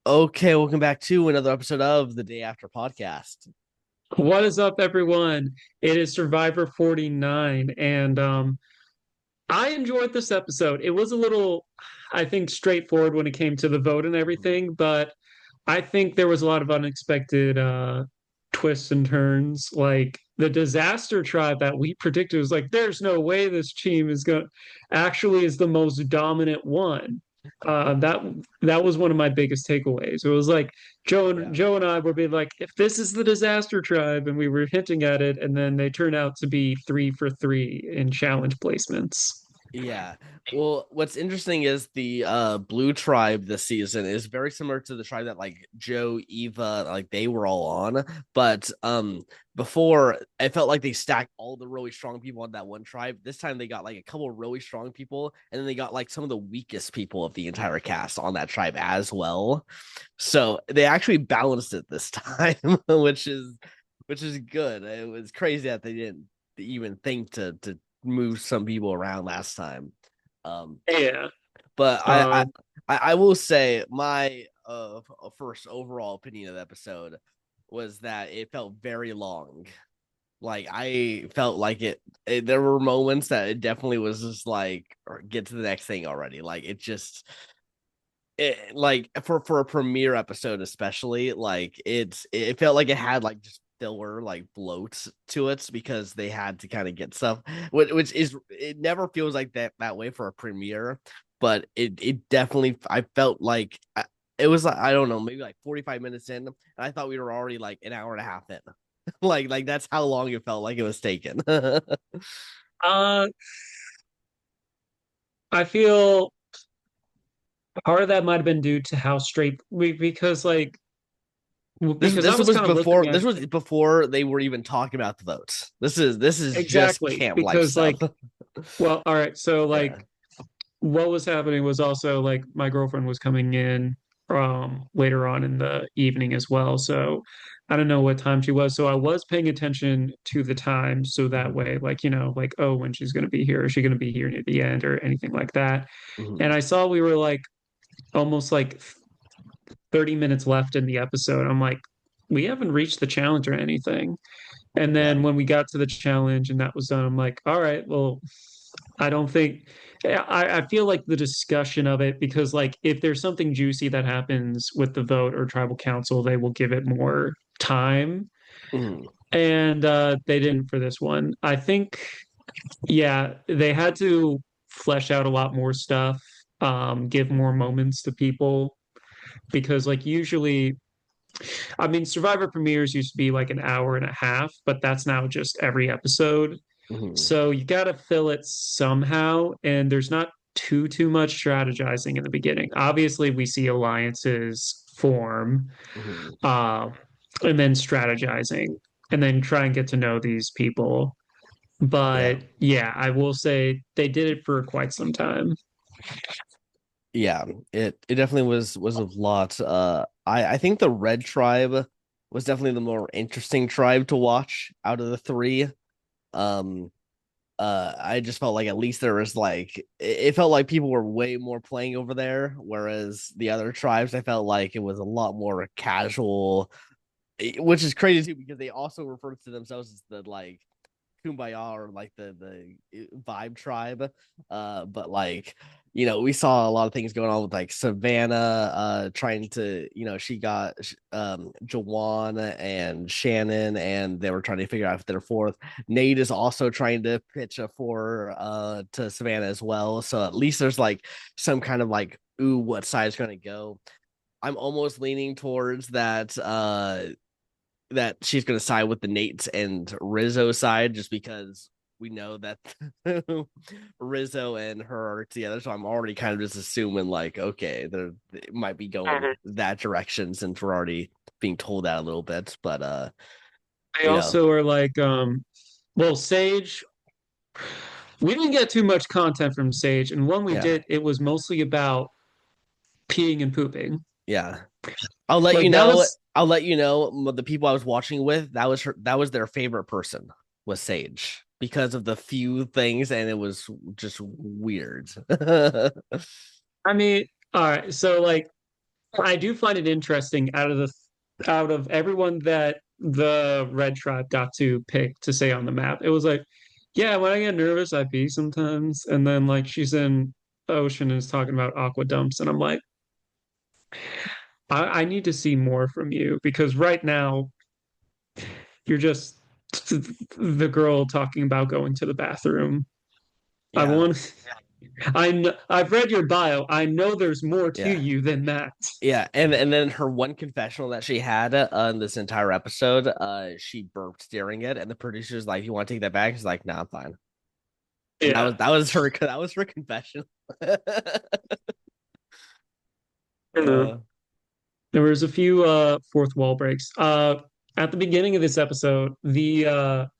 Okay, welcome back to another episode of the Day After Podcast. What is up, everyone? It is Survivor 49, and I enjoyed this episode. It was a little, I think, straightforward when it came to the vote and everything, but I think there was a lot of unexpected twists and turns. Like the disaster tribe that we predicted was like, there's no way this team is going actually is the most dominant one. That was one of my biggest takeaways. It was like Yeah. Joe and I were being like, if this is the disaster tribe, and we were hinting at it, and then they turned out to be 3 for 3 in challenge placements. Yeah. Well, what's interesting is the Blue Tribe this season is very similar to the tribe that like Joe, Eva, like they were all on. But before I felt like they stacked all the really strong people on that one tribe. This time they got like a couple of really strong people, and then they got like some of the weakest people of the entire cast on that tribe as well. So they actually balanced it this time, which is good. It was crazy that they didn't even think to move some people around last time. Um, Yeah. but Um, I will say my first overall opinion of the episode was that it felt very long. Like I felt like there were moments that it definitely was just like get to the next thing already. Like like for a premiere episode especially, like it felt like it had like just filler like bloats to it because they had to kind of get stuff, which is it never feels like that way for a premiere, but it definitely I felt like it was like I don't know, maybe like 45 minutes in, and I thought we were already like an hour and a half in. Like that's how long it felt like it was taken. uh, I feel part of that might have been due to how straight because This I this was was kind of looking before at this was before they were even talking about the votes. This is just exactly camp life because stuff. well, all right, so Yeah. what was happening was also like my girlfriend was coming in later on in the evening as well. So I don't know what time she was. So I was paying attention to the time so that Mhm. way, like, like, oh, when she's gonna be here, is she gonna be here near the end or anything like that. And Mhm. I saw we were like almost like 30 minutes left in the episode. I'm like, we haven't reached the challenge or anything. And Yeah. then when we got to the challenge and that was done, I'm like, all right, well, I don't think I feel like the discussion of it because like if there's something juicy that happens with the vote or tribal council, they will give it more time. Mhm. And they didn't for this one. I think yeah, they had to flesh out a lot more stuff, give more moments to people because like usually I mean Survivor premieres used to be like an hour and a half, but that's now just every episode. Mhm. So you got to fill it somehow, and there's not too much strategizing in the beginning. Obviously, we see alliances form, Mhm. um, and then strategizing, and then try and get to know these people. Yeah. But yeah, I will say they did it for quite some time. Yeah. It definitely was a lot. I think the Red Tribe was definitely the more interesting tribe to watch out of the three. Um I just felt like at least there was like it felt like people were way more playing over there, whereas the other tribes I felt like it was a lot more casual, which is crazy too because they also refer to themselves as the like kumbaya or like the vibe tribe. But like we saw a lot of things going on with like Savannah trying to she got Jawan and Shannon, and they were trying to figure out if they're fourth. Nate is also trying to pitch a four to Savannah as well, so at least there's like some kind of like, ooh, what side is going to go. I'm almost leaning towards that she's going to side with the Nates and Rizzo side just because we know that Rizzo and her are together. So I'm already kind of just assuming like, okay, they might be going Mhm. that direction since we're already being told that a little bit. But They you know, also are like, well, Sage. We didn't get too much content from Sage, and when we yeah, did, it was mostly about peeing and pooping. yeah. I'll let you Like that know. was I'll let you know the people I was watching with. That was their favorite person was Sage because of the few things, and it was just weird. I mean, all right. So like I do find it interesting out of everyone that the Red Tribe got to pick to say on the map. It was like, yeah, when I get nervous, I pee sometimes, and then like she's in ocean and is talking about aqua dumps, and I'm like, I need to see more from you because right now you're just the girl talking about going to the bathroom. I Yeah, want. I've read your bio. I know there's more to yeah. you than that. Yeah, and then her one confessional that she had in this entire episode, she burped during it, and the producer's like, "You want to take that back?" She's like, "No, I'm fine." And Yeah. that was her confession. Mhm. uh, There was a few fourth wall breaks. At the beginning of this episode, it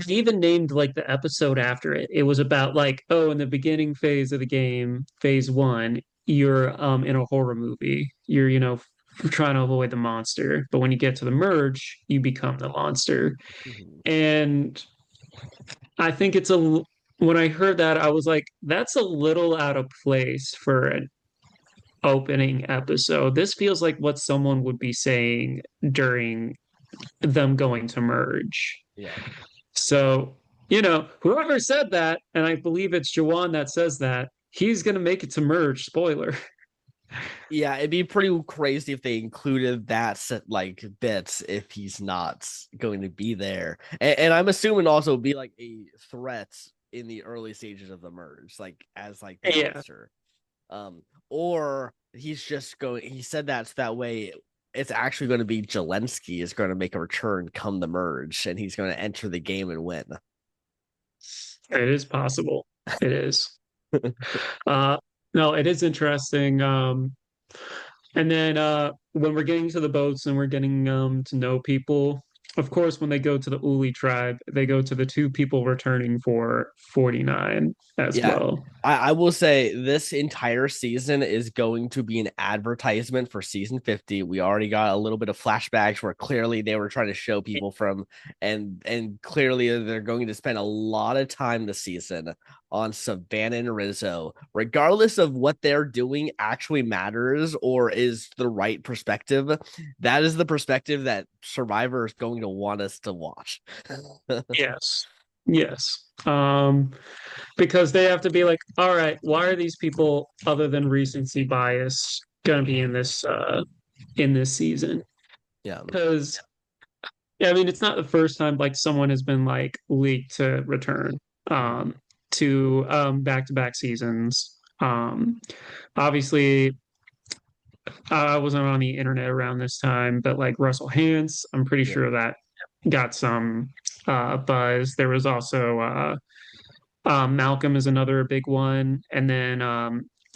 even named like the episode after it. It was about like, oh, in the beginning phase of the game, phase one, you're in a horror movie. You're, trying to avoid the monster. But when you get to the merge, you become the monster. mhm. And I think when I heard that, I was like, that's a little out of place for an opening episode. This feels like what someone would be saying during them going to merge. Yeah. So, whoever said that, and I believe it's Jawan that says that, he's going to make it to merge. Spoiler. Yeah, it'd be pretty crazy if they included that set like bits if he's not going to be there. And I'm assuming also be like a threat in the early stages of the merge, like as like the Yeah. monster. Or he's just going he said that's that way it's actually going to be Jelensky is going to make a return come the merge and he's going to enter the game and win. It is possible. It is. Uh, no, it is interesting. And then when we're getting to the boats and we're getting to know people, of course, when they go to the Uli tribe, they go to the two people returning for 49 as Yeah. well. I will say this entire season is going to be an advertisement for season 50. We already got a little bit of flashbacks where clearly they were trying to show people from and clearly they're going to spend a lot of time this season on Savannah and Rizzo. Regardless of what they're doing actually matters or is the right perspective, that is the perspective that Survivor is going to want us to watch. Yes. Yes. Because they have to be like, all right, why are these people other than recency bias gonna be in this season? Yeah. Because yeah, I mean it's not the first time like someone has been like leaked to return Mhm. to back-to-back seasons. Obviously I wasn't on the internet around this time, but like Russell Hantz, I'm pretty Yeah. sure that got some buzz. There was also Malcolm is another big one. And then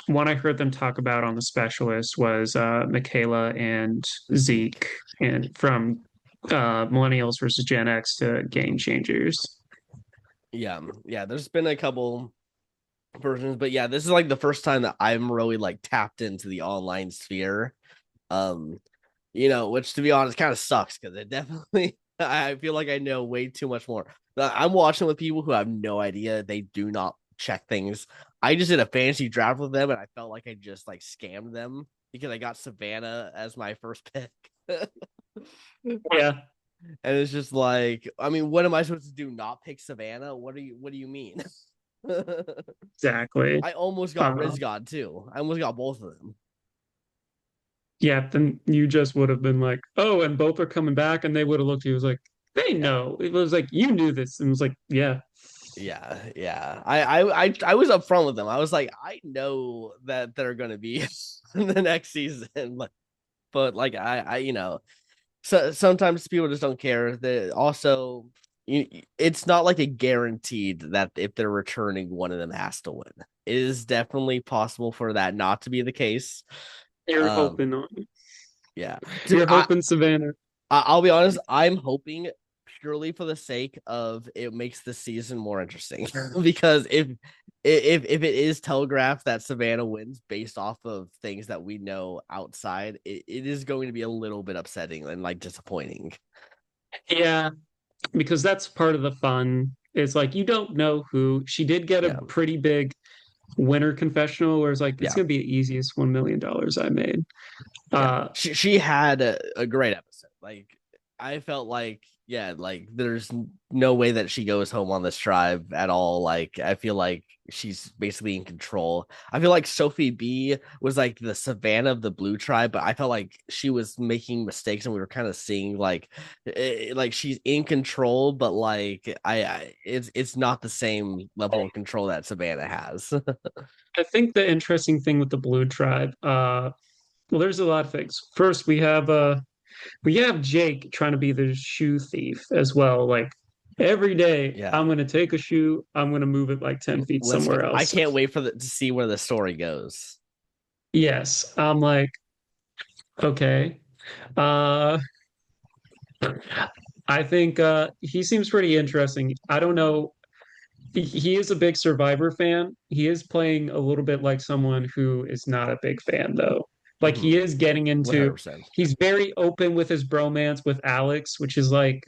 one I heard them talk about on the specialist was Michaela and Zeke and from Millennials versus Gen X to Game Changers. Yeah. Yeah. There's been a couple versions, but yeah, this is like the first time that I'm really like tapped into the online sphere. Um, which to be honest kind of sucks because it definitely I feel like I know way too much more. I'm watching with people who have no idea. They do not check things. I just did a fantasy draft with them and I felt like I just like scammed them because I got Savannah as my first pick. Yeah, And it's just like, I mean, what am I supposed to do? Not pick Savannah? What do you mean? exactly. I almost got Uh, Rizz God too. I almost got both of them. yeah, then you just would have been like, oh, and both are coming back, and they would have looked at you, was like, they Yeah. know. It was like you knew this, and it was like, yeah, Yeah, yeah. I was upfront with them. I was like, I know that they're gonna be in the next season, but like so sometimes people just don't care. That also, it's not like a guaranteed that if they're returning, one of them has to win. It is definitely possible for that not to be the case. you're Um, hoping on, yeah. you're hoping Savannah. I'll be honest. I'm hoping purely for the sake of it makes the season more interesting because if it is telegraphed that Savannah wins based off of things that we know outside, it is going to be a little bit upsetting and like disappointing. Yeah, because that's part of the fun. It's like you don't know who. She did get a Yeah. pretty big. winter confessional where it's like it's Yeah. gonna be the easiest $1 million I made. Yeah, Uh, she had a great episode. Like I felt like yeah, like there's no way that she goes home on this tribe at all. Like I feel like she's basically in control. I feel like Sophi B was like the Savannah of the Blue tribe, but I felt like she was making mistakes, and we were kind of seeing like she's in control, but like it's not the same level of control that Savannah has. I think the interesting thing with the Blue Tribe, well, there's a lot of things. First, we have Jake trying to be the shoe thief as well. Like every day, Yeah. I'm gonna take a shoe, I'm gonna move it like 10 feet Listen, somewhere I else. can't wait for to see where the story goes. Yes, I'm like, okay. Uh, I think he seems pretty interesting. I don't know. He is a big Survivor fan. He is playing a little bit like someone who is not a big fan, though. Like Mm-hmm. he is getting into, 100%. he's very open with his bromance with Alex, which is like,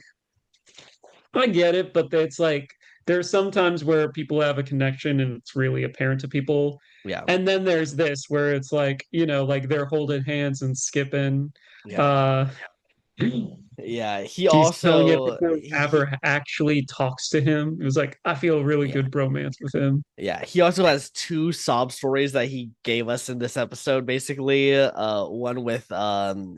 I get it, but it's like, there's sometimes where people have a connection and it's really apparent to people. Yeah. And then there's this where it's like, like they're holding hands and skipping. Yeah. Uh, Yeah. He She's telling it also before he ever actually talks to him. It was like, I feel really yeah. good bromance with him. Yeah, he also has two sob stories that he gave us in this episode, basically. One with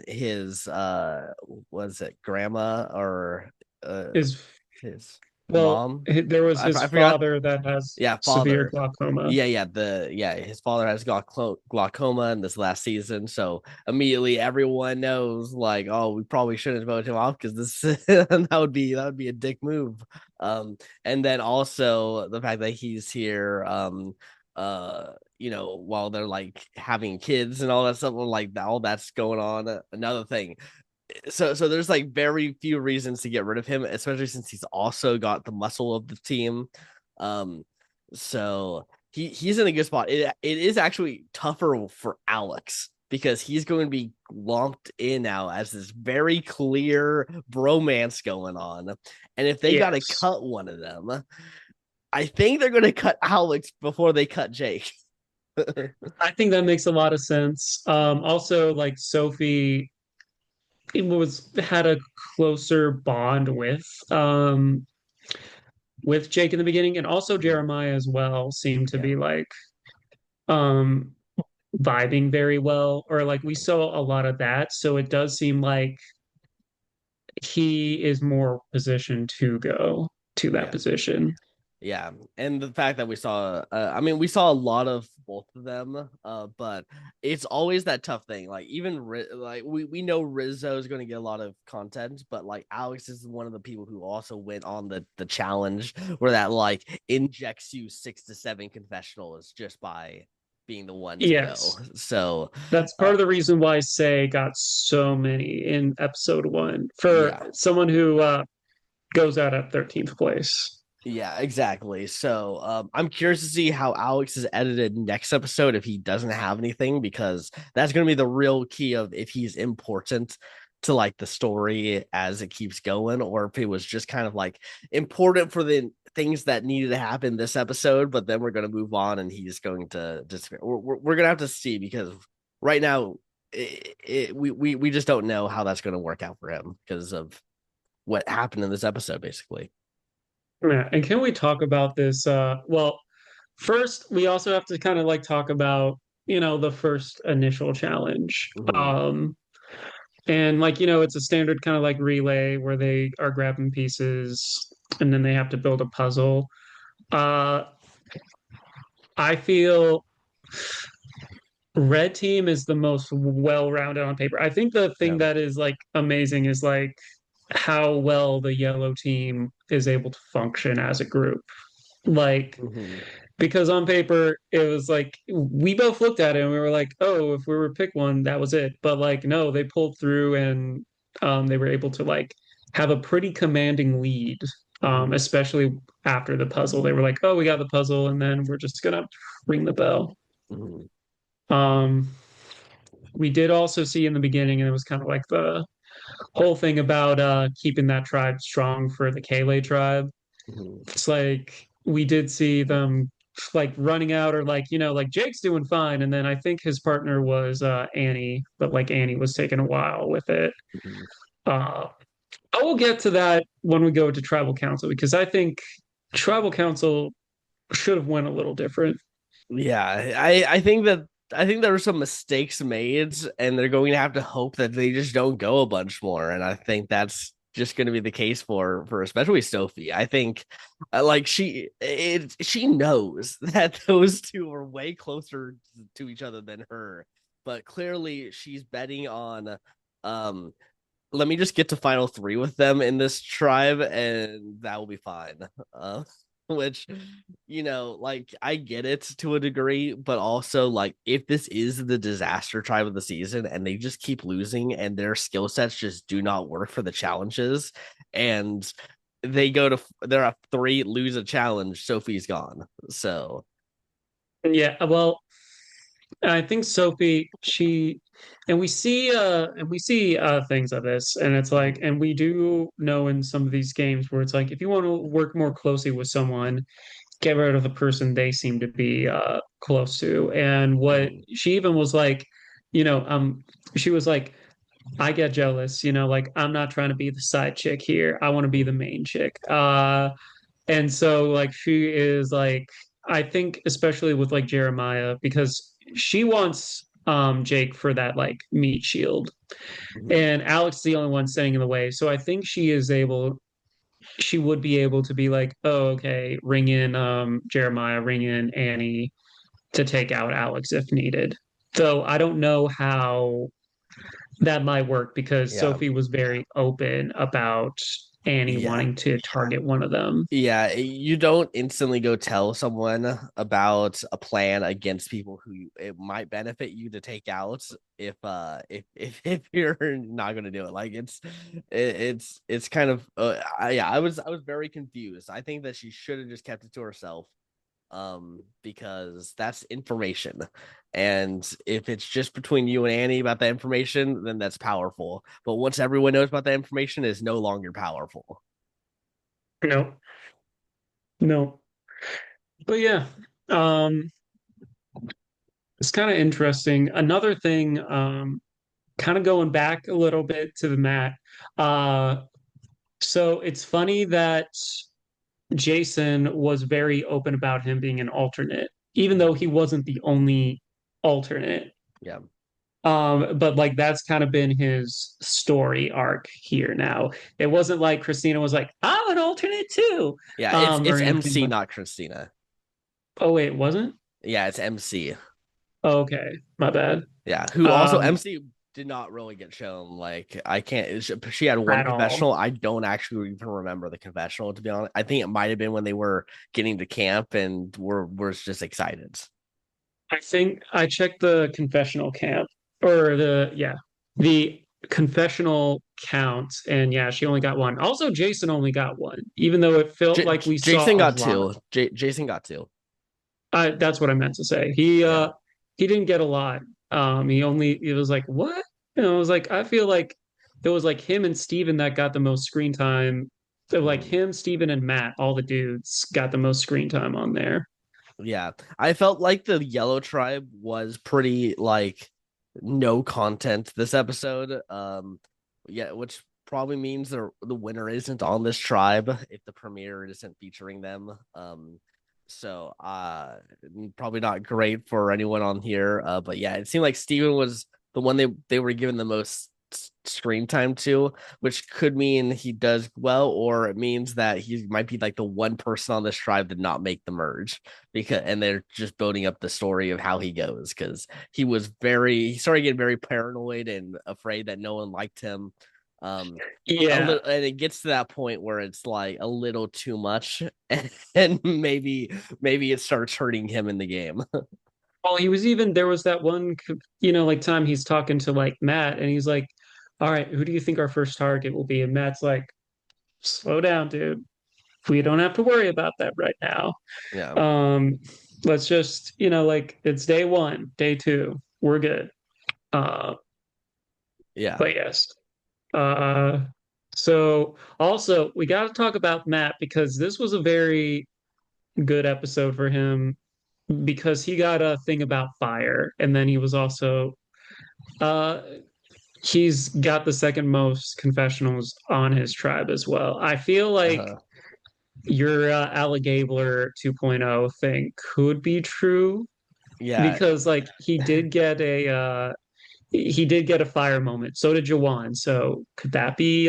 his was it grandma or uh His his Well, mom? there was his I forgot. father that has Yeah, severe father. glaucoma. Yeah, his father has glaucoma in this last season, so immediately everyone knows like, oh, we probably shouldn't vote him off because this that would be a dick move. And then also the fact that he's here, while they're like having kids and all that stuff, like all that's going on. Another thing, so there's like very few reasons to get rid of him, especially since he's also got the muscle of the team. Um, so he's in a good spot. It is actually tougher for Alex because he's going to be lumped in now as this very clear bromance going on. And if they got to Yes. cut one of them, I think they're going to cut Alex before they cut Jake. I think that makes a lot of sense. Also, like Sophie it was had a closer bond with Jake in the beginning, and also Jeremiah as well seemed to Yeah. be like um vibing very well, or like we saw a lot of that. So it does seem like he is more positioned to go to that Yeah. position. Yeah, and the fact that we saw, I mean, we saw a lot of both of them, but it's always that tough thing. Like even like we know Rizzo is going to get a lot of content, but like Alex is one of the people who also went on the challenge where that like injects you 6 to 7 confessionals just by being the one to go. Yes. So, That's part uh, of the reason why Say got so many in episode one for yeah, someone who goes out at 13th place. Yeah, exactly. So I'm curious to see how Alex is edited next episode if he doesn't have anything, because that's going to be the real key of if he's important to like the story as it keeps going, or if it was just kind of like important for the things that needed to happen this episode, but then we're going to move on and he's going to disappear. We're going to have to see, because right now we just don't know how that's going to work out for him because of what happened in this episode, basically. Yeah, and can we talk about this? Well, first we also have to kind of like talk about, the first initial challenge. Mhm. And like, it's a standard kind of like relay where they are grabbing pieces and then they have to build a puzzle. Uh, I feel red team is the most well-rounded on paper. I think the thing Yeah. that is like amazing is like how well the yellow team is able to function as a group. Like, Mhm. because on paper it was like we both looked at it and we were like, oh, if we were to pick one, that was it. But like, no, they pulled through and they were able to like have a pretty commanding lead. Mhm. Especially after the puzzle, they were like, "Oh, we got the puzzle, and then we're just gonna ring the bell." Mhm. Um, we did also see in the beginning, and it was kind of like the whole thing about keeping that tribe strong for the Kale tribe. Mhm. It's like we did see them. like running out or like, like Jake's doing fine. And then I think his partner was Annie, but like Annie was taking a while with it. Mhm. Uh, I will get to that when we go to tribal council because I think tribal council should have went a little different. Yeah, I think there were some mistakes made, and they're going to have to hope that they just don't go a bunch more. And I think that's just going to be the case for especially Sophie. I think like she knows that those two are way closer to each other than her, but clearly she's betting on um let me just get to final three with them in this tribe, and that will be fine. Which, like I get it to a degree, but also like if this is the disaster tribe of the season and they just keep losing and their skill sets just do not work for the challenges, and they're a three, lose a challenge, Sophie's gone. So Yeah, well, I think Sophie, and we see things of this, and it's like, mhm, and we do know in some of these games where it's like, if you want to work more closely with someone, get rid of the person they seem to be close to. And what mhm, she even was like, you know, um, she was like, I get jealous, like I'm not trying to be the side chick here. I want to be the main chick. And so like she is like I think especially with like Jeremiah because she wants Jake for that like meat shield mhm. and Alex is the only one standing in the way. So I think she would be able to be like, "Oh, okay, ring in Jeremiah, ring in Annie to take out Alex if needed." Though I don't know how that might work because Yeah. Sophie was very open about Annie Yeah. wanting to target one of them. Yeah, you don't instantly go tell someone about a plan against people who it might benefit you to take out if you're not going to do it. Like it's kind of yeah, I was very confused. I think that she should have just kept it to herself because that's information. And if it's just between you and Annie about that information, then that's powerful. But once everyone knows about that information, it's no longer powerful. No, no. But yeah, um, it's kind of interesting. Another thing, kind of going back a little bit to the mat. Uh, so it's funny that Jason was very open about him being an alternate, even though Mhm. he wasn't the only alternate. Yeah. But like that's kind of been his story arc here now. It wasn't like Kristina was like, I'm an alternate too, Yeah, it's or anything MC, like, not Kristina. oh wait, it wasn't? Yeah, it's MC. Oh, okay, my bad. Yeah, who also Um, MC did not really get shown. Like I can't. She had one at all. confessional. I don't actually even remember the confessional to be honest. I think it might have been when they were getting to camp and were just excited. I think I checked the confessional camp or the confessional count, and yeah, she only got one. Also, Jason only got one, even though it felt like we saw Jason a got lot. two. Jason got two. That's what I meant to say. Yeah. He didn't get a lot. It was like what? It was like I feel like it was like him and Steven that got the most screen time. So like Mhm. him, Steven, and Matt, all the dudes got the most screen time on there. Yeah, I felt like the Yellow Tribe was pretty like no content this episode. Yeah, which probably means the winner isn't on this tribe if the premiere isn't featuring them. So probably not great for anyone on here. But yeah, it seemed like Steven was the one they were given the most screen time to, which could mean he does well, or it means that he might be like the one person on this tribe to not make the merge because and they're just building up the story of how he goes because he started getting very paranoid and afraid that no one liked him. Um, a Yeah. little, and it gets to that point where it's like a little too much, and maybe it starts hurting him in the game. Well, there was that one, like time he's talking to like Matt and he's like, all right, who do you think our first target will be? And Matt's like, slow down, dude. We don't have to worry about that right now. Yeah, Um, let's just, like it's day one, day two, we're good. Uh, yeah, but yes. Uh, so also we got to talk about Matt because this was a very good episode for him. because he got a thing about fire, and then he was also uh he's got the second most confessionals on his tribe as well. I feel like Uh-huh. your Alligabler 2.0 thing could be true Yeah, because like he did get a fire moment. So did Jawan. So could that be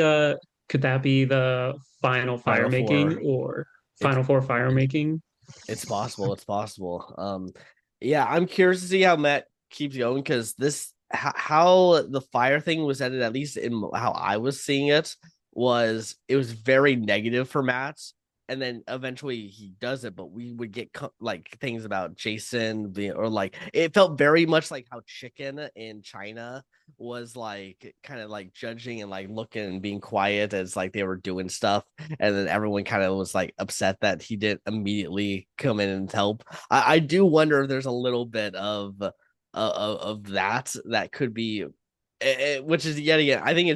the final fire Final making Four. or It's final four fire making? it's possible. It's possible. Yeah, I'm curious to see how Matt keeps going because how the fire thing was ended, at least in how I was seeing it, was it was very negative for Matt, and then eventually he does it, but we would get like things about Jason being, or like it felt very much like how Chicken in China was like kind of like judging and like looking and being quiet as like they were doing stuff, and then everyone kind of was like upset that he didn't immediately come in and help. I do wonder if there's a little bit of that could be, which is yet again, I think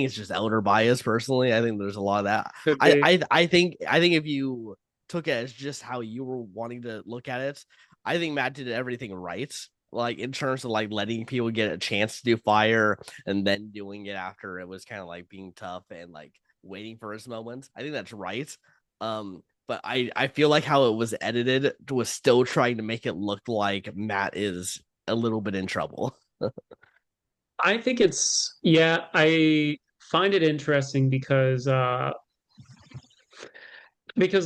it's just elder bias personally. I think there's a lot of that. Could be. I think if you took it as just how you were wanting to look at it, I think Matt did everything right. Like in terms of like letting people get a chance to do fire and then doing it after it was kind of like being tough and like waiting for his moment. I think that's right. But I feel like how it was edited was still trying to make it look like Matt is a little bit in trouble. I think it's yeah, I find it interesting because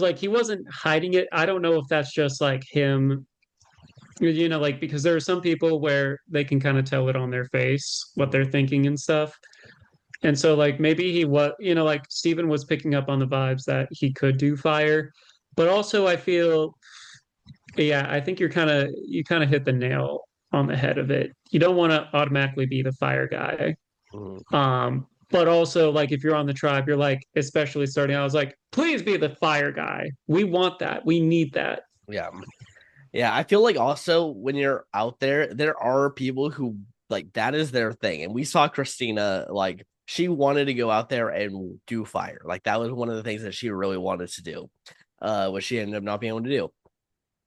like he wasn't hiding it. I don't know if that's just like him, like because there are some people where they can kind of tell it on their face what they're Mhm, thinking and stuff. And so like maybe he was, like Steven was picking up on the vibes that he could do fire. But also I feel, yeah, I think you kind of hit the nail on the head of it. You don't want to automatically be the fire guy. mhm. But also like if you're on the tribe, you're like, especially starting out, I was like, please be the fire guy. We want that. We need that. Yeah. Yeah, I feel like also when you're out there, there are people who like that is their thing. And we saw Kristina, like she wanted to go out there and do fire. Like that was one of the things that she really wanted to do, which she ended up not being able to do.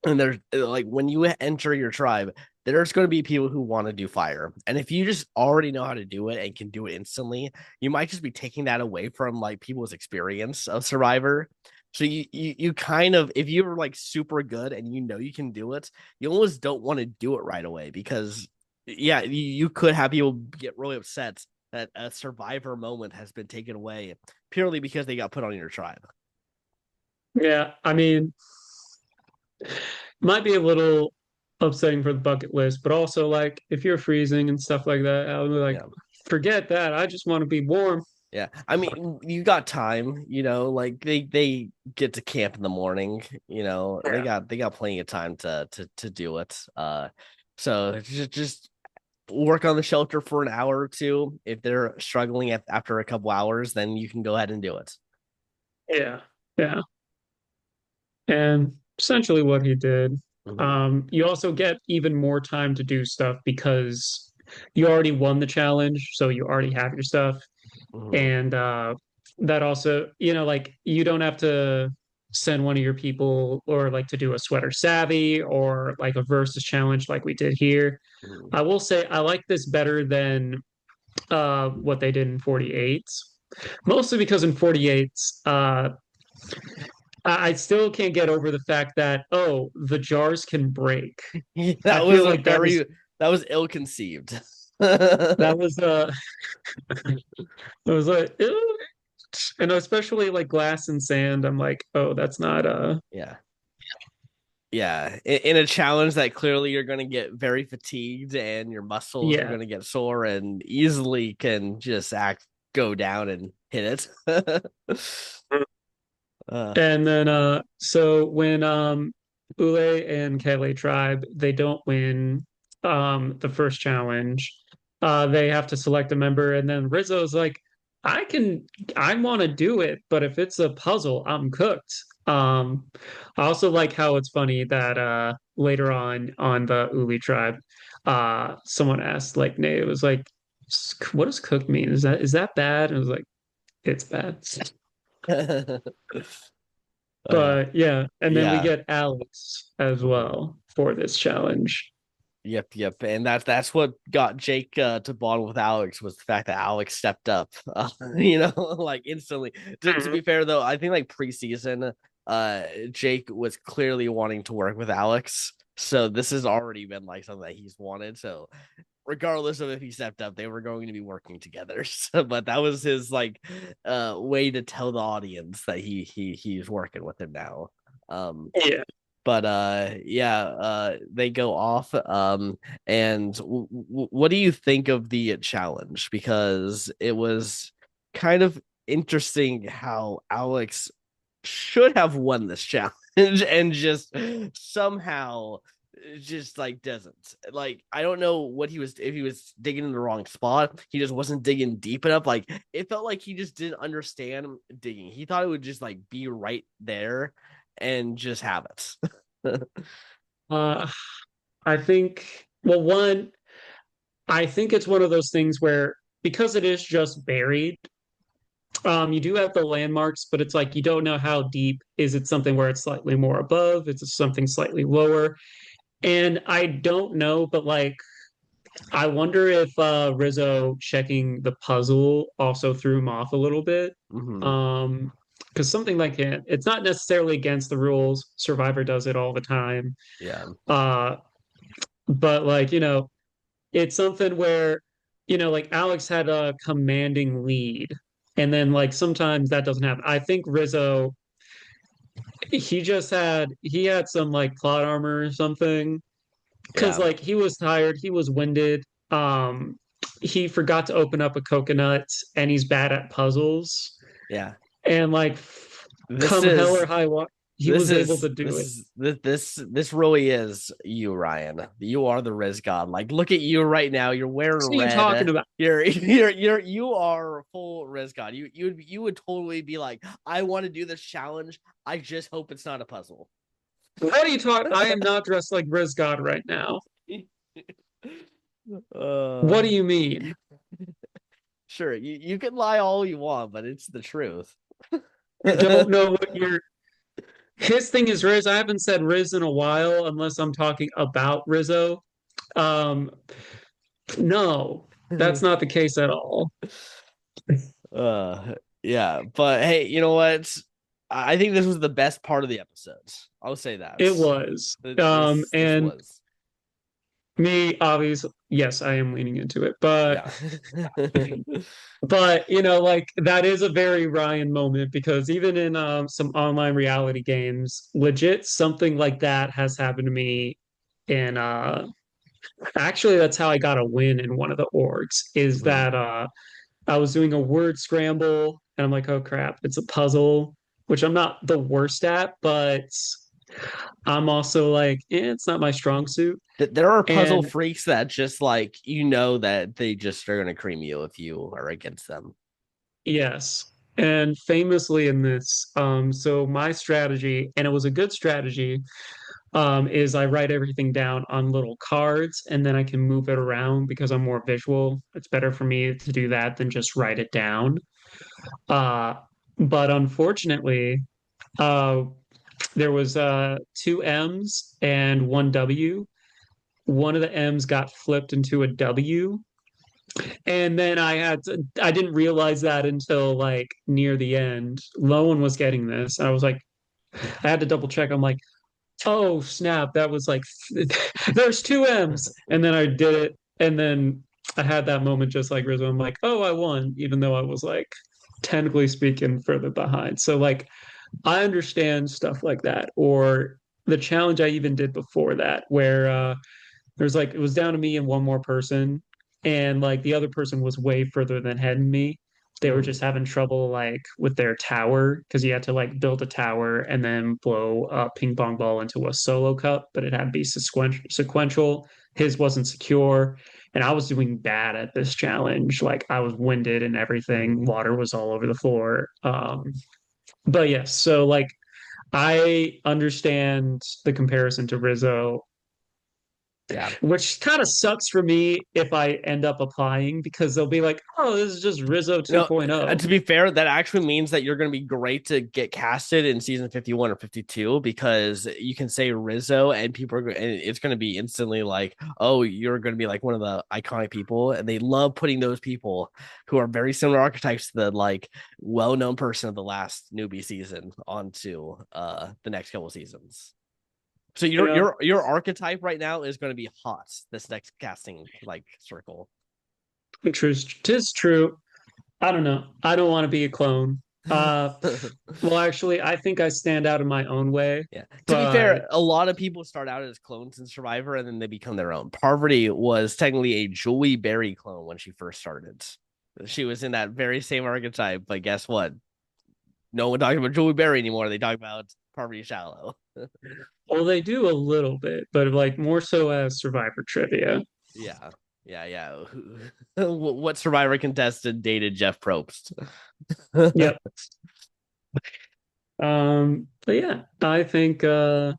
And there's like when you enter your tribe, there's going to be people who want to do fire. And if you just already know how to do it and can do it instantly, you might just be taking that away from like people's experience of Survivor. So you kind of, if you're like super good and you know you can do it, you almost don't want to do it right away because yeah, you could have people get really upset that a Survivor moment has been taken away purely because they got put on your tribe. Yeah, I mean, might be a little upsetting for the bucket list, but also like if you're freezing and stuff like that, I'll be like, Yeah. forget that. I just want to be warm. Yeah, I mean, you got time, like they get to camp in the morning, Yeah. they got plenty of time to do it. So just work on the shelter for an hour or two. If they're struggling after a couple hours, then you can go ahead and do it. Yeah. Yeah. And essentially what he did. Hmm. You also get even more time to do stuff because you already won the challenge, so you already have your stuff. Hmm. And that also, like you don't have to send one of your people or like to do a sweater savvy or like a versus challenge like we did here. Hmm. I will say I like this better than what they did in 48, mostly because in 48, I still can't get over the fact that, oh, the jars can break. I That was feel a like very that was ill conceived. that was it was like ew. And especially like glass and sand, I'm like, oh, that's not Yeah. Yeah, in a challenge that clearly you're going to get very fatigued and your muscles are yeah. going to get sore and easily can just act go down and hit it. uh, And then so when Ule and Kele tribe, they don't win the first challenge. They have to select a member, and then Rizzo's like, I want to do it, but if it's a puzzle, I'm cooked. I also like how it's funny that later on the Uli tribe, someone asked like Nate, it was like, what does cooked mean? Is that bad? And it was like, it's bad. uh, But yeah, and then we yeah, get Alex as mhm. well. for this challenge. Yep. And that's what got Jake to bond with Alex was the fact that Alex stepped up, like instantly. To Mhm. be fair though, I think like preseason, Jake was clearly wanting to work with Alex. So this has already been like something that he's wanted. So regardless of if he stepped up, they were going to be working together. So, but that was his like way to tell the audience that he's working with him now. Um, Yeah. but yeah, they go off. And what do you think of the challenge? Because it was kind of interesting how Alex should have won this challenge and just somehow just like doesn't. Like I don't know what he was, if he was digging in the wrong spot. He just wasn't digging deep enough. Like it felt like he just didn't understand digging. He thought it would just like be right there and just have it. Uh, I think, well, one, I think it's one of those things where because it is just buried, you do have the landmarks, but it's like you don't know how deep. Is it something where it's slightly more above? Is it something slightly lower? And I don't know, but like I wonder if Rizzo checking the puzzle also threw him off a little bit. Mm-hmm. Um, because something like it, it's not necessarily against the rules. Survivor does it all the time. Yeah. Uh, but like, it's something where, like Alex had a commanding lead. And then like sometimes that doesn't happen. I think Rizzo, he had some like plot armor or something. Because Yeah. like he was tired, he was winded. He forgot to open up a coconut and he's bad at puzzles. Yeah. And like This come hell or is high water, he this was able is to do this it. is this really is you, Ryan. You are the Rizz God. Like, look at you right now. You're wearing What are you talking red. about? You are full Rizz God. You would totally be like, I want to do this challenge. I just hope it's not a puzzle. What are you talking? I am not dressed like Rizz God right now. What uh, do you mean? sure, you can lie all you want, but it's the truth. I don't know what you're. His thing is Riz. I haven't said Riz in a while, unless I'm talking about Rizzo. Um, no, that's not the case at all. Yeah, but hey, you know what? I think this was the best part of the episodes. I'll say that. It was. This And was. me, obviously, yes, I am leaning into it, Yeah. but like that is a very Ryan moment because even in some online reality games, legit something like that has happened to me. In actually, that's how I got a win in one of the orgs. Is Mhm. that I was doing a word scramble and I'm like, oh crap, it's a puzzle, which I'm not the worst at, but I'm also like, it's not my strong suit. There are puzzle And freaks that just like that they just are gonna cream you if you are against them. yes. And famously in this, so my strategy, and it was a good strategy, is I write everything down on little cards and then I can move it around because I'm more visual. It's better for me to do that than just write it down. Uh, but unfortunately, uh, there was two M's and one W. One of the M's got flipped into a W. And then I didn't realize that until like near the end. No one was getting this. I was like, I had to double check. I'm like, oh snap, that was like, there's two M's. And then I did it. And then I had that moment just like Rizzo. I'm like, oh, I won, even though I was like, technically speaking, further behind. So like, I understand stuff like that. Or the challenge I even did before that, where there's like it was down to me and one more person, and like the other person was way further than ahead of me. They were Mhm. just having trouble like with their tower because you had to like build a tower and then blow a ping pong ball into a solo cup, but it had to be sequential. His wasn't secure, and I was doing bad at this challenge. Like I was winded and everything. Water was all over the floor. But yes, so like I understand the comparison to Rizzo Yeah. which kind of sucks for me if I end up applying because they'll be like, "Oh, this is just Rizzo No, 2.0." to be fair, that actually means that you're going to be great to get casted in season 51 or 52 because you can say Rizzo and people are, and it's going to be instantly like, oh, you're going to be like one of the iconic people. And they love putting those people who are very similar archetypes to the like well known person of the last newbie season onto the next couple of seasons. So You know, your archetype right now is going to be hot this next casting like circle. true, tis true. I don't know. I don't want to be a clone. Uh, well, actually, I think I stand out in my own way, Yeah. To be but fair, a lot of people start out as clones in Survivor and then they become their own. Parvati was technically a Julie Berry clone when she first started. She was in that very same archetype, but guess what? No one talks about Julie Berry anymore. They talk about Parvati Shallow. well, they do a little bit, but like more so as Survivor trivia. Yeah. Yeah, yeah. What Survivor contestant dated Jeff Probst? Yep. But yeah, I think Yeah,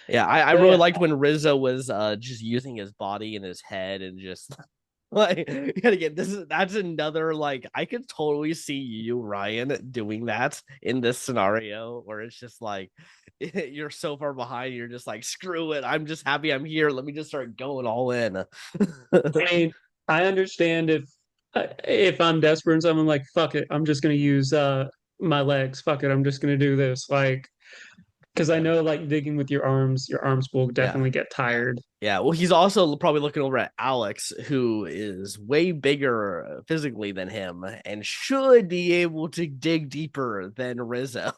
I but really yeah, liked when Rizzo was just using his body and his head and just like you gotta get this is that's another like I could totally see you, Ryan, doing that in this scenario where it's just like you're so far behind, you're just like, screw it, I'm just happy I'm here. Let me just start going all in. I mean, I understand if I'm desperate and something like fuck it, I'm just gonna use my legs. Fuck it, I'm just gonna do this. Like because I Yeah. know like digging with your arms will Yeah. definitely get tired. Yeah, well, he's also probably looking over at Alex, who is way bigger physically than him and should be able to dig deeper than Rizzo.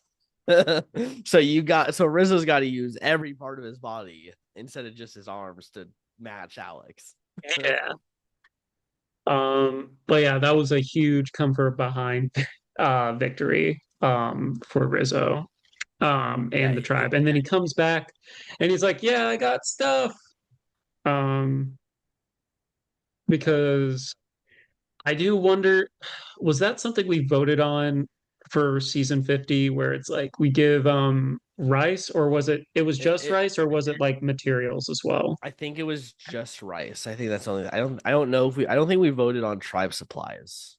So Rizzo's got to use every part of his body instead of just his arms to match Alex. Yeah. But yeah, that was a huge comfort behind victory for Rizzo Yeah, and the tribe. And then he comes back and he's like, "Yeah, I got stuff." Um, yeah. because I do wonder, was that something we voted on for season 50 where it's like we give rice or was just It rice or was it like materials as well? I think it was just rice. I think that's only I don't know if we I don't think we voted on tribe supplies.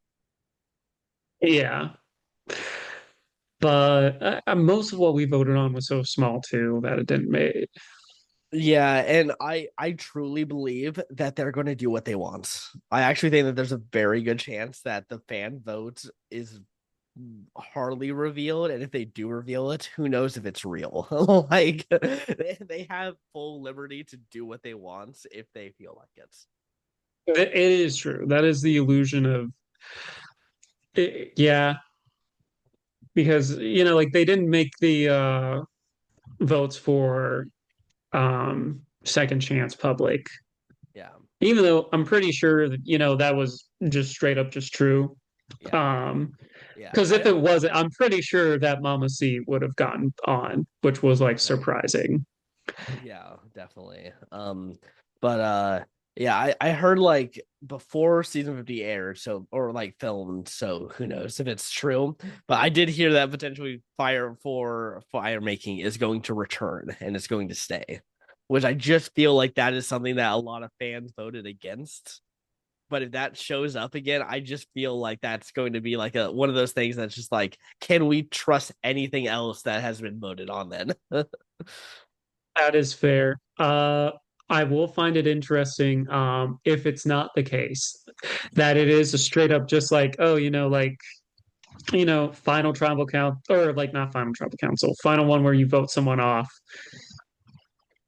Yeah. But most of what we voted on was so small too that it didn't make. Yeah, and I truly believe that they're going to do what they want. I actually think that there's a very good chance that the fan vote is hardly revealed, and if they do reveal it, who knows if it's real? Like they have full liberty to do what they want if they feel like it. It is true. That is the illusion of it, yeah, because like they didn't make the votes for second chance public, Yeah, even though I'm pretty sure that that was just straight up just true. yeah, Um, yeah. because if I it wasn't, I'm pretty sure that Mama C would have gotten on, which was like surprising. Yeah, definitely. But yeah, I heard like before season 50 aired, so or like filmed, so who knows if it's true. But I did hear that potentially fire making is going to return and it's going to stay. Which I just feel like that is something that a lot of fans voted against. But if that shows up again, I just feel like that's going to be like a one of those things that's just like, can we trust anything else that has been voted on then? That is fair. I will find it interesting if it's not the case that it is a straight up just like, oh, like, final tribal count or like not final tribal council, final one where you vote someone off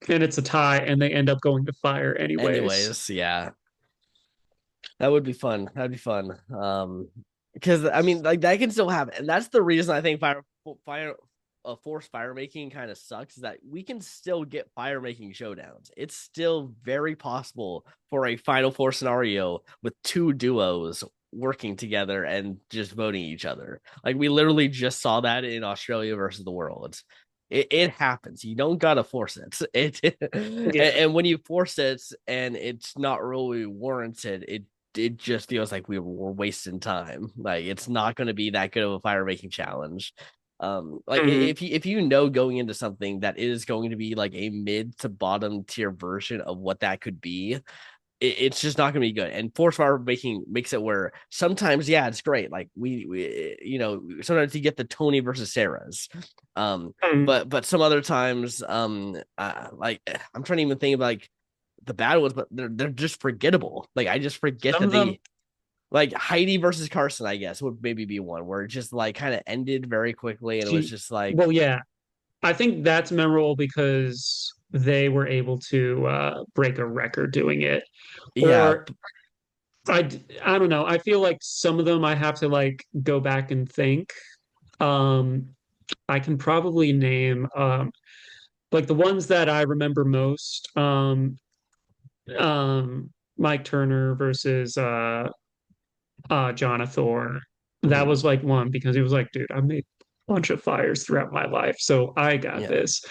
and it's a tie and they end up going to fire anyways. Anyways, yeah. That would be fun. That'd be fun. Because I mean, like that can still happen, and that's the reason I think forced fire making kind of sucks. Is that we can still get fire making showdowns. It's still very possible for a final four scenario with two duos working together and just voting each other. Like we literally just saw that in Australia versus the world. It happens. You don't gotta force it. Yeah, And when you force it and it's not really warranted, it just feels like we were wasting time. Like it's not going to be that good of a fire making challenge. Like Mhm. if you know going into something that is going to be like a mid to bottom tier version of what that could be, it's just not going to be good. And force fire making makes it where sometimes, yeah, it's great. Like we sometimes you get the Tony versus Sarahs, Mhm. but some other times, like I'm trying to even think of like the bad ones, but they're just forgettable. Like I just forget Some that of them, they like Heidi versus Carson, I guess would maybe be one where it just like kind of ended very quickly, and it was she, just like, well, yeah, I think that's memorable because they were able to break a record doing it. yeah, Or I, I don't know. I feel like some of them I have to like go back and think. Um, I can probably name like the ones that I remember most. Mike Turner versus Jonathan. That mhm, was like one because he was like, dude, I made a bunch of fires throughout my life, so I got yeah. this.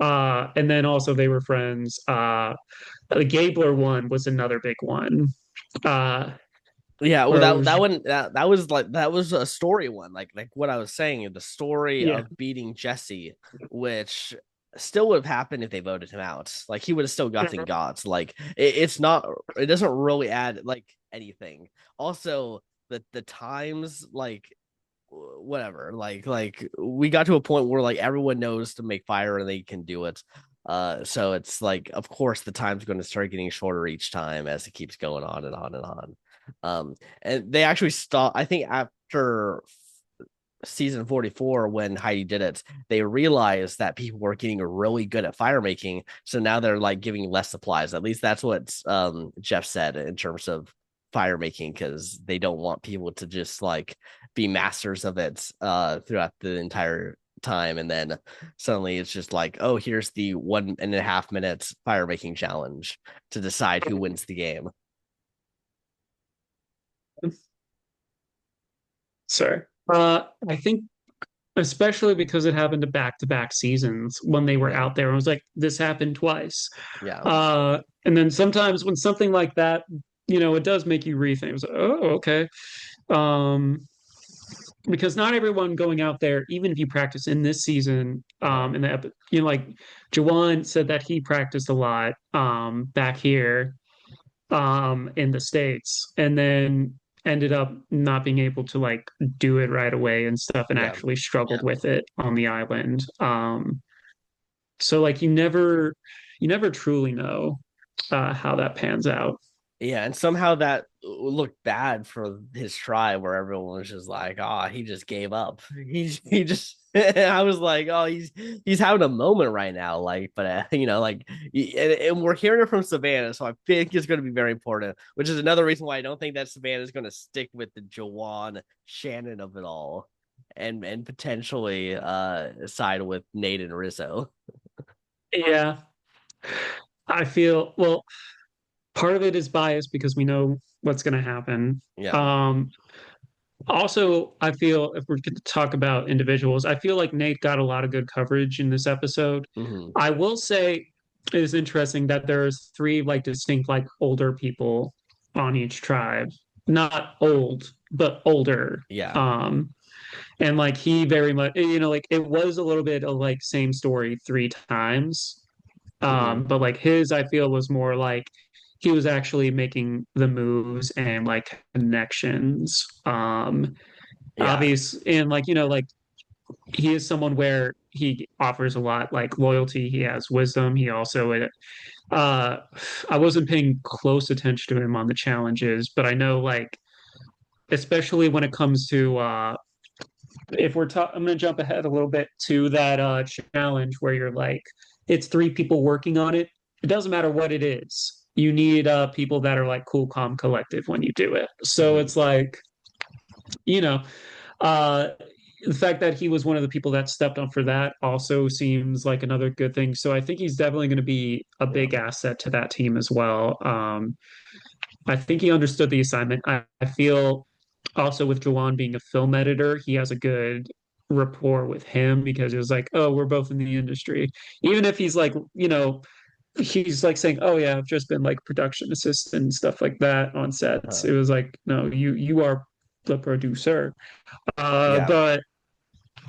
And then also they were friends. The Gabler one was another big one. Uh, Yeah, well where it that was, one that was like that was a story one, like what I was saying, the story yeah. of beating Jesse, which still would have happened if they voted him out. Like he would have still gotten Mhm. gots. Like it's not, it doesn't really add like anything. Also, the times like whatever, like we got to a point where like everyone knows to make fire and they can do it. So it's like of course the time's going to start getting shorter each time as it keeps going on and on and on. And they actually stopped. I think after season 44, when Heidi did it, they realized that people were getting really good at fire making. So now they're like giving less supplies. At least that's what Jeff said in terms of fire making, because they don't want people to just like be masters of it throughout the entire time. And then suddenly it's just like, oh, here's the 1.5 minutes fire making challenge to decide who wins the game. Sorry. I think especially because it happened to back seasons when they were Yeah. out there. I was like, this happened twice. Yeah. And then sometimes when something like that, it does make you rethink. It's like, oh, okay. Um, because not everyone going out there, even if you practice in this season, Uh-huh. like Jawan said that he practiced a lot back here in the States, and then ended up not being able to like do it right away and stuff, and Yeah. actually struggled with it on the island. So like you never truly know how that pans out. Yeah, and somehow that looked bad for his tribe, where everyone was just like, "Oh, he just gave up." He just. I was like, "Oh, he's having a moment right now." Like, but like, and we're hearing it from Savannah, so I think it's going to be very important. Which is another reason why I don't think that Savannah is going to stick with the Jawan Shannon of it all, and potentially side with Nate and Rizzo. Yeah, I feel well. Part of it is biased because we know what's going to happen. Yeah. Um, Also, I feel if we're going to talk about individuals, I feel like Nate got a lot of good coverage in this episode. Hmm. I will say it is interesting that there's three like distinct like older people on each tribe. Not old, but older. Yeah. Um, and like he very much, like it was a little bit of like same story three times. Hmm. But like his, I feel was more like he was actually making the moves and like connections. Yeah. Obvious and like like he is someone where he offers a lot like loyalty, he has wisdom, he also uh I wasn't paying close attention to him on the challenges, but I know like especially when it comes to if we're talking, I'm going to jump ahead a little bit to that challenge where you're like it's three people working on it. It doesn't matter what it is, you need people that are like cool, calm, collective when you do it. So Hmm. it's like you know uh the fact that he was one of the people that stepped up for that also seems like another good thing. So I think he's definitely going to be a Yeah. big asset to that team as well. I think he understood the assignment. I feel also with Jawan being a film editor, he has a good rapport with him because it was like, oh, we're both in the industry. Even if he's like, he's like saying, oh yeah, I've just been like production assistant and stuff like that on sets. Uh, It was like, no, you are the producer. yeah. But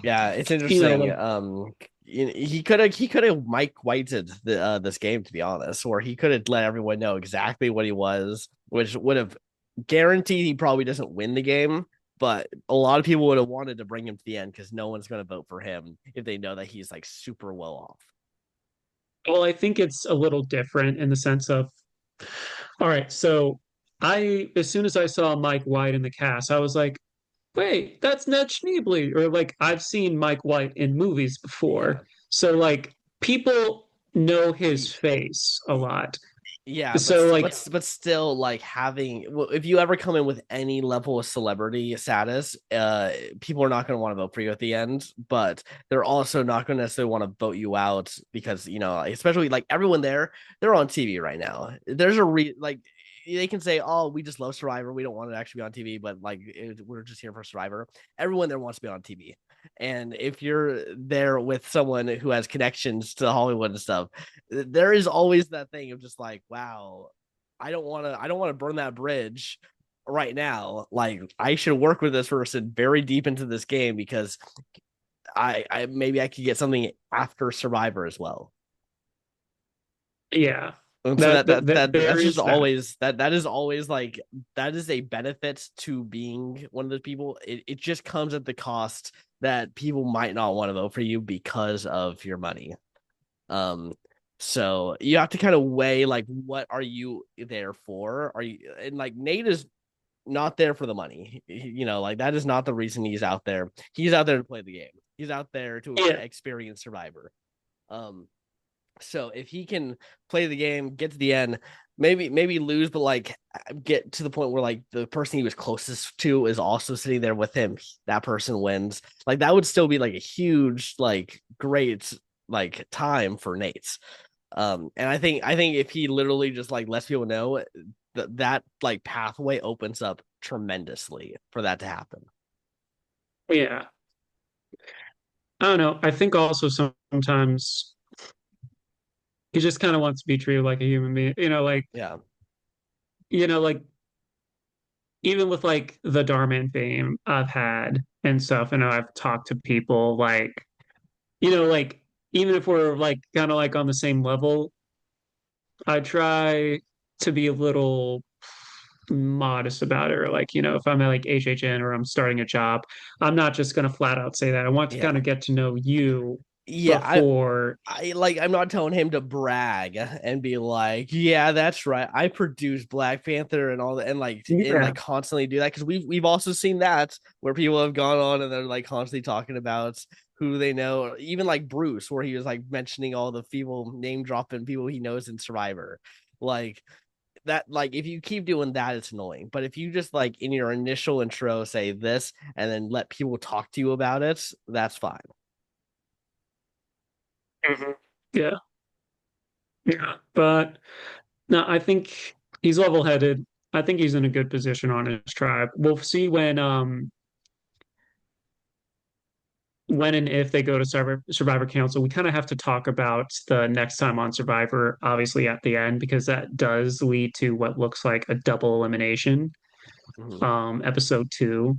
Yeah, it's You know, interesting. like, He could have Mike Whited this game, to be honest, or he could have let everyone know exactly what he was, which would have guaranteed he probably doesn't win the game. But a lot of people would have wanted to bring him to the end because no one's going to vote for him if they know that he's like super well off. well, I think it's a little different in the sense of, all right, so as soon as I saw Mike White in the cast, I was like, wait, that's Ned Schneebly. Or like, I've seen Mike White in movies before. Yeah. So, like, people know his face a lot. Yeah, but So, like, but still, like having if you ever come in with any level of celebrity status, people are not going to want to vote for you at the end. But they're also not going to necessarily want to vote you out because especially like everyone there, they're on TV right now. There's a like they can say, "Oh, we just love Survivor. We don't want to actually be on TV, but like we're just here for Survivor." Everyone there wants to be on TV. And if you're there with someone who has connections to Hollywood and stuff, there is always that thing of just like, wow, I don't want to burn that bridge right now. Like I should work with this person very deep into this game because I maybe I could get something after Survivor as well. yeah, And so there that's just is that. always that is always like that is a benefit to being one of those people. It just comes at the cost that people might not want to vote for you because of your money. Um, so you have to kind of weigh like what are you there for? Are you and like Nate is not there for the money. Like that is not the reason he's out there. He's out there to play the game. He's out there to Yeah, experience Survivor. Um, so if he can play the game, get to the end, maybe lose, but like get to the point where like the person he was closest to is also sitting there with him, that person wins. Like that would still be like a huge, like great like time for Nate. And I think if he literally just like lets people know that like pathway opens up tremendously for that to happen. yeah. I don't know. I think also sometimes he just kind of wants to be treated like a human being. Yeah. Like even with like the Darman fame I've had and stuff, and I've talked to people like even if we're like kind of like on the same level, I try to be a little modest about it. Or like, if I'm at like HHN or I'm starting a job, I'm not just gonna flat out say that. I want to Yeah. kind of get to know you Yeah, before. I like I'm not telling him to brag and be like, yeah, that's right. I produced Black Panther and all that and like Yeah. constantly do that because we've also seen that where people have gone on and they're like constantly talking about who they know, even like Bruce, where he was like mentioning all the people name dropping people he knows in Survivor. Like that, like if you keep doing that, it's annoying. But if you just like in your initial intro say this and then let people talk to you about it, that's fine. Mhm. Yeah. Yeah. But no, I think he's level-headed. I think he's in a good position on his tribe. We'll see when and if they go to Survivor Council. We kind of have to talk about the next time on Survivor, obviously at the end, because that does lead to what looks like a double elimination, Mhm. episode 2,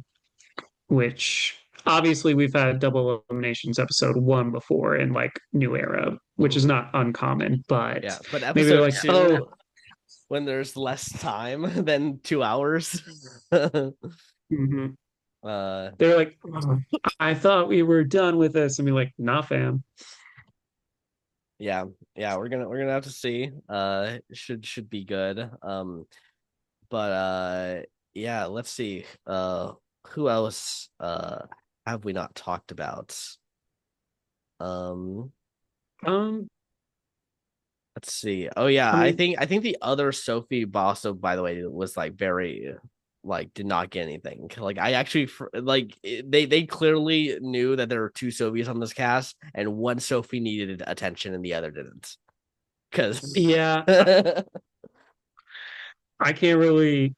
which obviously we've had double eliminations episode 1 before in like New Era, which is Mhm. not uncommon, but Yeah, but maybe they're episode like, oh, two, when there's less time than 2 hours. mhm. uh, They're like, oh, I thought we were done with this. And be like, nah, fam. yeah, yeah, we're gonna have to see. Should be good. But yeah, let's see. Who else have we not talked about? Um, Um, let's see. Oh yeah, I mean, I think the other Sophie also, by the way, was like very like did not get anything. Like I actually like they clearly knew that there were two Sophies on this cast, and one Sophie needed attention and the other didn't. Because yeah, I can't really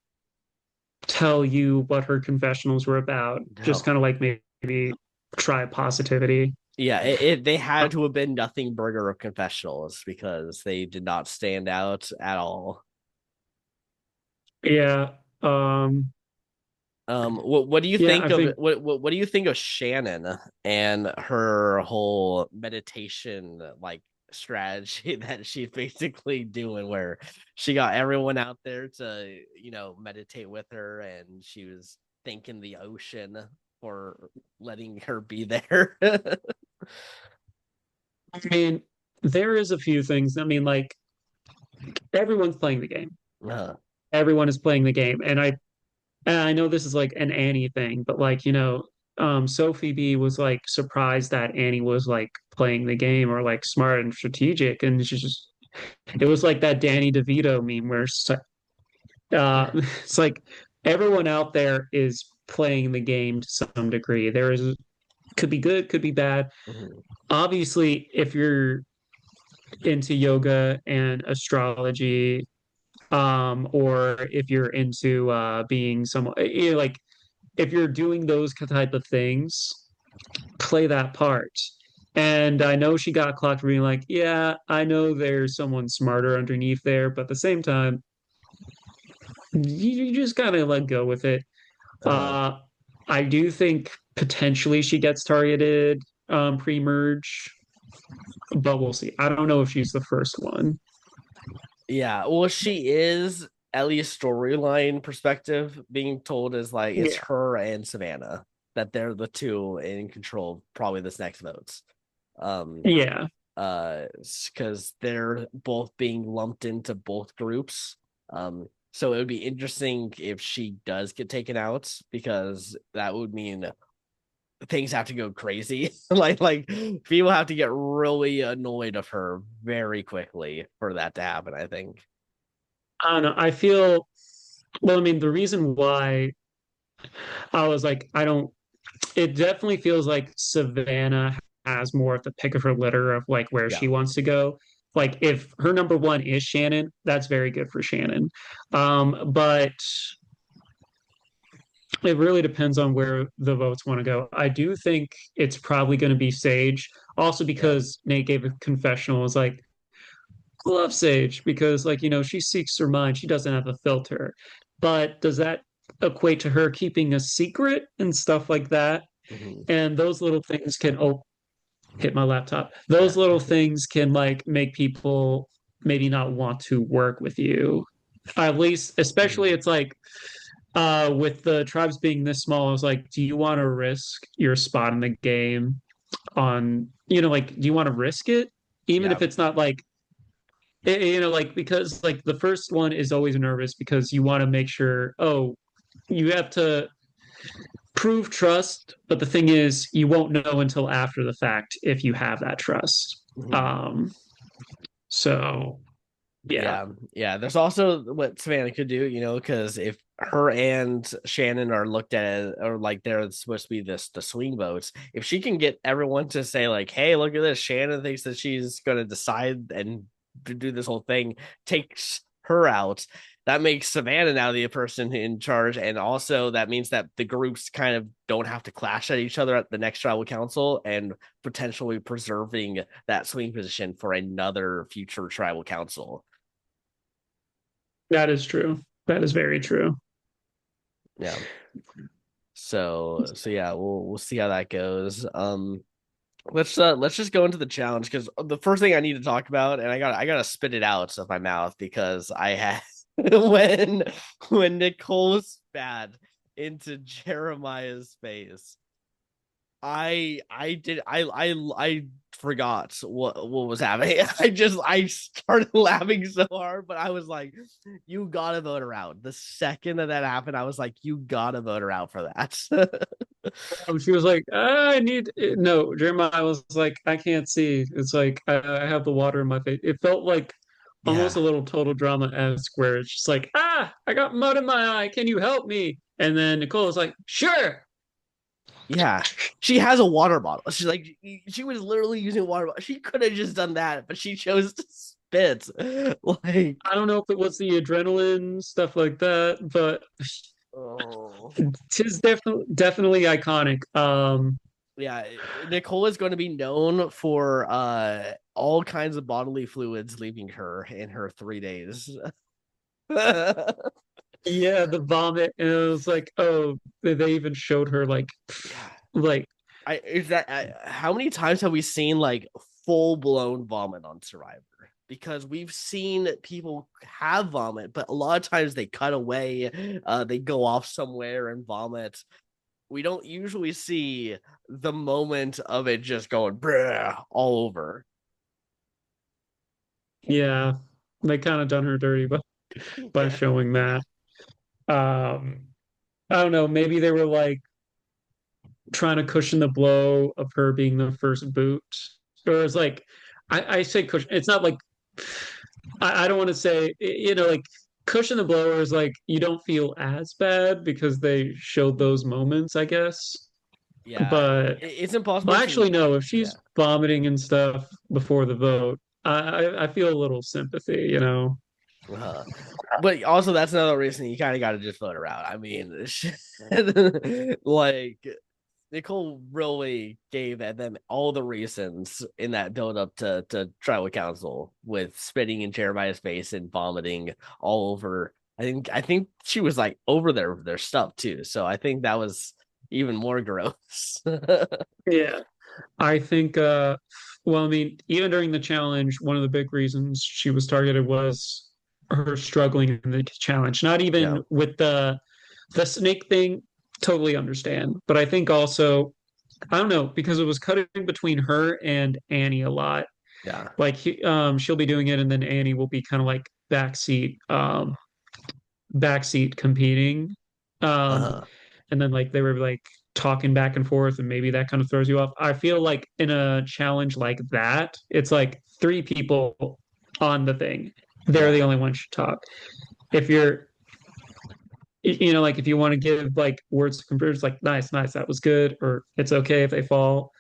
tell you what her confessionals were about. Just no, kind of like maybe try positivity. yeah, they had to have been nothing burger of confessionals because they did not stand out at all. Yeah. Um, What do you Yeah, think I of think what do you think of Shannon and her whole meditation like strategy that she's basically doing, where she got everyone out there to meditate with her, and she was thanking the ocean for letting her be there. I mean there is a few things. I mean, like everyone's playing the game. uh, Everyone is playing the game, and I know this is like an Annie thing, but like, Sophi B was like surprised that Annie was like playing the game or like smart and strategic. And she's just, it was like that Danny DeVito meme where it's like everyone out there is playing the game to some degree. There is, could be good, could be bad. mhm, Obviously, if you're into yoga and astrology, or if you're into being someone, like if you're doing those type of things, play that part. And I know she got clocked for being like, yeah, I know there's someone smarter underneath there, but at the same time, you just gotta let go with it. uh-huh. Uh, I do think potentially she gets targeted pre-merge, but we'll see. I don't know if she's the first one. Yeah, well, she is, at least storyline perspective, being told is like it's Yeah. her and Savannah that they're the two in control of probably this next votes. Um, Yeah. because they're both being lumped into both groups. So it would be interesting if she does get taken out, because that would mean things have to go crazy. like people have to get really annoyed of her very quickly for that to happen, I think. I don't know. I feel, well, I mean, the reason why I was like, I don't, it definitely feels like Savannah has more of the pick of her litter of like where Yeah. she wants to go. Like if her number one is Shannon, that's very good for Shannon. But it really depends on where the votes want to go. I do think it's probably going to be Sage, also Yeah. because Nate gave a confessional. Was like, I love Sage because like she seeks her mind. She doesn't have a filter, but does that equate to her keeping a secret and stuff like that? Mhm. And those little things can hit my laptop. Yeah. Those little things can like make people maybe not want to work with you. At least, especially Mhm. it's like with the tribes being this small, it's like, do you want to risk your spot in the game on, like, do you want to risk it? Even Yeah. if it's not like like because like the first one is always nervous because you want to make sure, oh, you have to prove trust, but the thing is, you won't know until after the fact if you have that trust. Mhm. So yeah, Yeah, yeah. There's also what Savannah could do, because if her and Shannon are looked at or like they're supposed to be the swing votes, if she can get everyone to say like, "Hey, look at this," Shannon thinks that she's going to decide and do this whole thing, takes her out. That makes Savannah now the person in charge, and also that means that the groups kind of don't have to clash at each other at the next tribal council, and potentially preserving that swing position for another future tribal council. that is true. That is very true. Yeah. So yeah, we'll see how that goes. Let's just go into the challenge, because the first thing I need to talk about, and I gotta spit it out of my mouth, because I had when Nicole spat into Jeremiah's face. I forgot what was happening. I started laughing so hard, but I was like, you gotta vote her out. The second that happened, I was like, you gotta vote her out for that. She was like, I need no. Jeremiah was like, I can't see. It's like I have the water in my face. It felt like almost Yeah. a little total drama-esque where it's just like, I got mud in my eye. Can you help me? And then Nicole was like, sure. Yeah. She has a water bottle. She's like, she was literally using a water bottle. She could have just done that, but she chose to spit. Like, I don't know if it was the adrenaline stuff like that, but oh. tis definitely iconic. Yeah, Nicole is going to be known for all kinds of bodily fluids leaving her in her 3 days. Yeah, the vomit, and it was like, oh, they even showed her Yeah. like I is that how many times have we seen like full blown vomit on Survivor? Because we've seen people have vomit, but a lot of times they cut away, they go off somewhere and vomit. We don't usually see the moment of it just going bruh all over. yeah, they kind of done her dirty by Yeah. showing that. Um, I don't know, maybe they were like trying to cushion the blow of her being the first boot. Or it's like I say cushion, it's not like I don't want to say like cushion the blow is like you don't feel as bad because they showed those moments, I guess. Yeah. But It's impossible well, to actually, no. If yeah. she's vomiting and stuff before the vote, I feel a little sympathy, you know. Uh, but also that's another reason you kind of got to just vote her out. I mean, like Nicole really gave them all the reasons in that build up to tribal council with spitting in Jeremiah's face and vomiting all over. I think she was like over their stuff too. So I think that was even more gross. Yeah. I think well, I mean, even during the challenge, one of the big reasons she was targeted was her struggling in the challenge. Not Yeah. even with the snake thing, totally understand. But I think also, I don't know, because it was cutting between her and Annie a lot. Yeah. Like she'll be doing it and then Annie will be kind of like backseat competing. Um, Uh-huh. and then like they were like talking back and forth, and maybe that kind of throws you off. I feel like in a challenge like that, it's like three people on the thing. They're the Yeah. only ones who talk. If you're like if you want to give like words to compare, like nice, nice, that was good, or it's okay if they fall.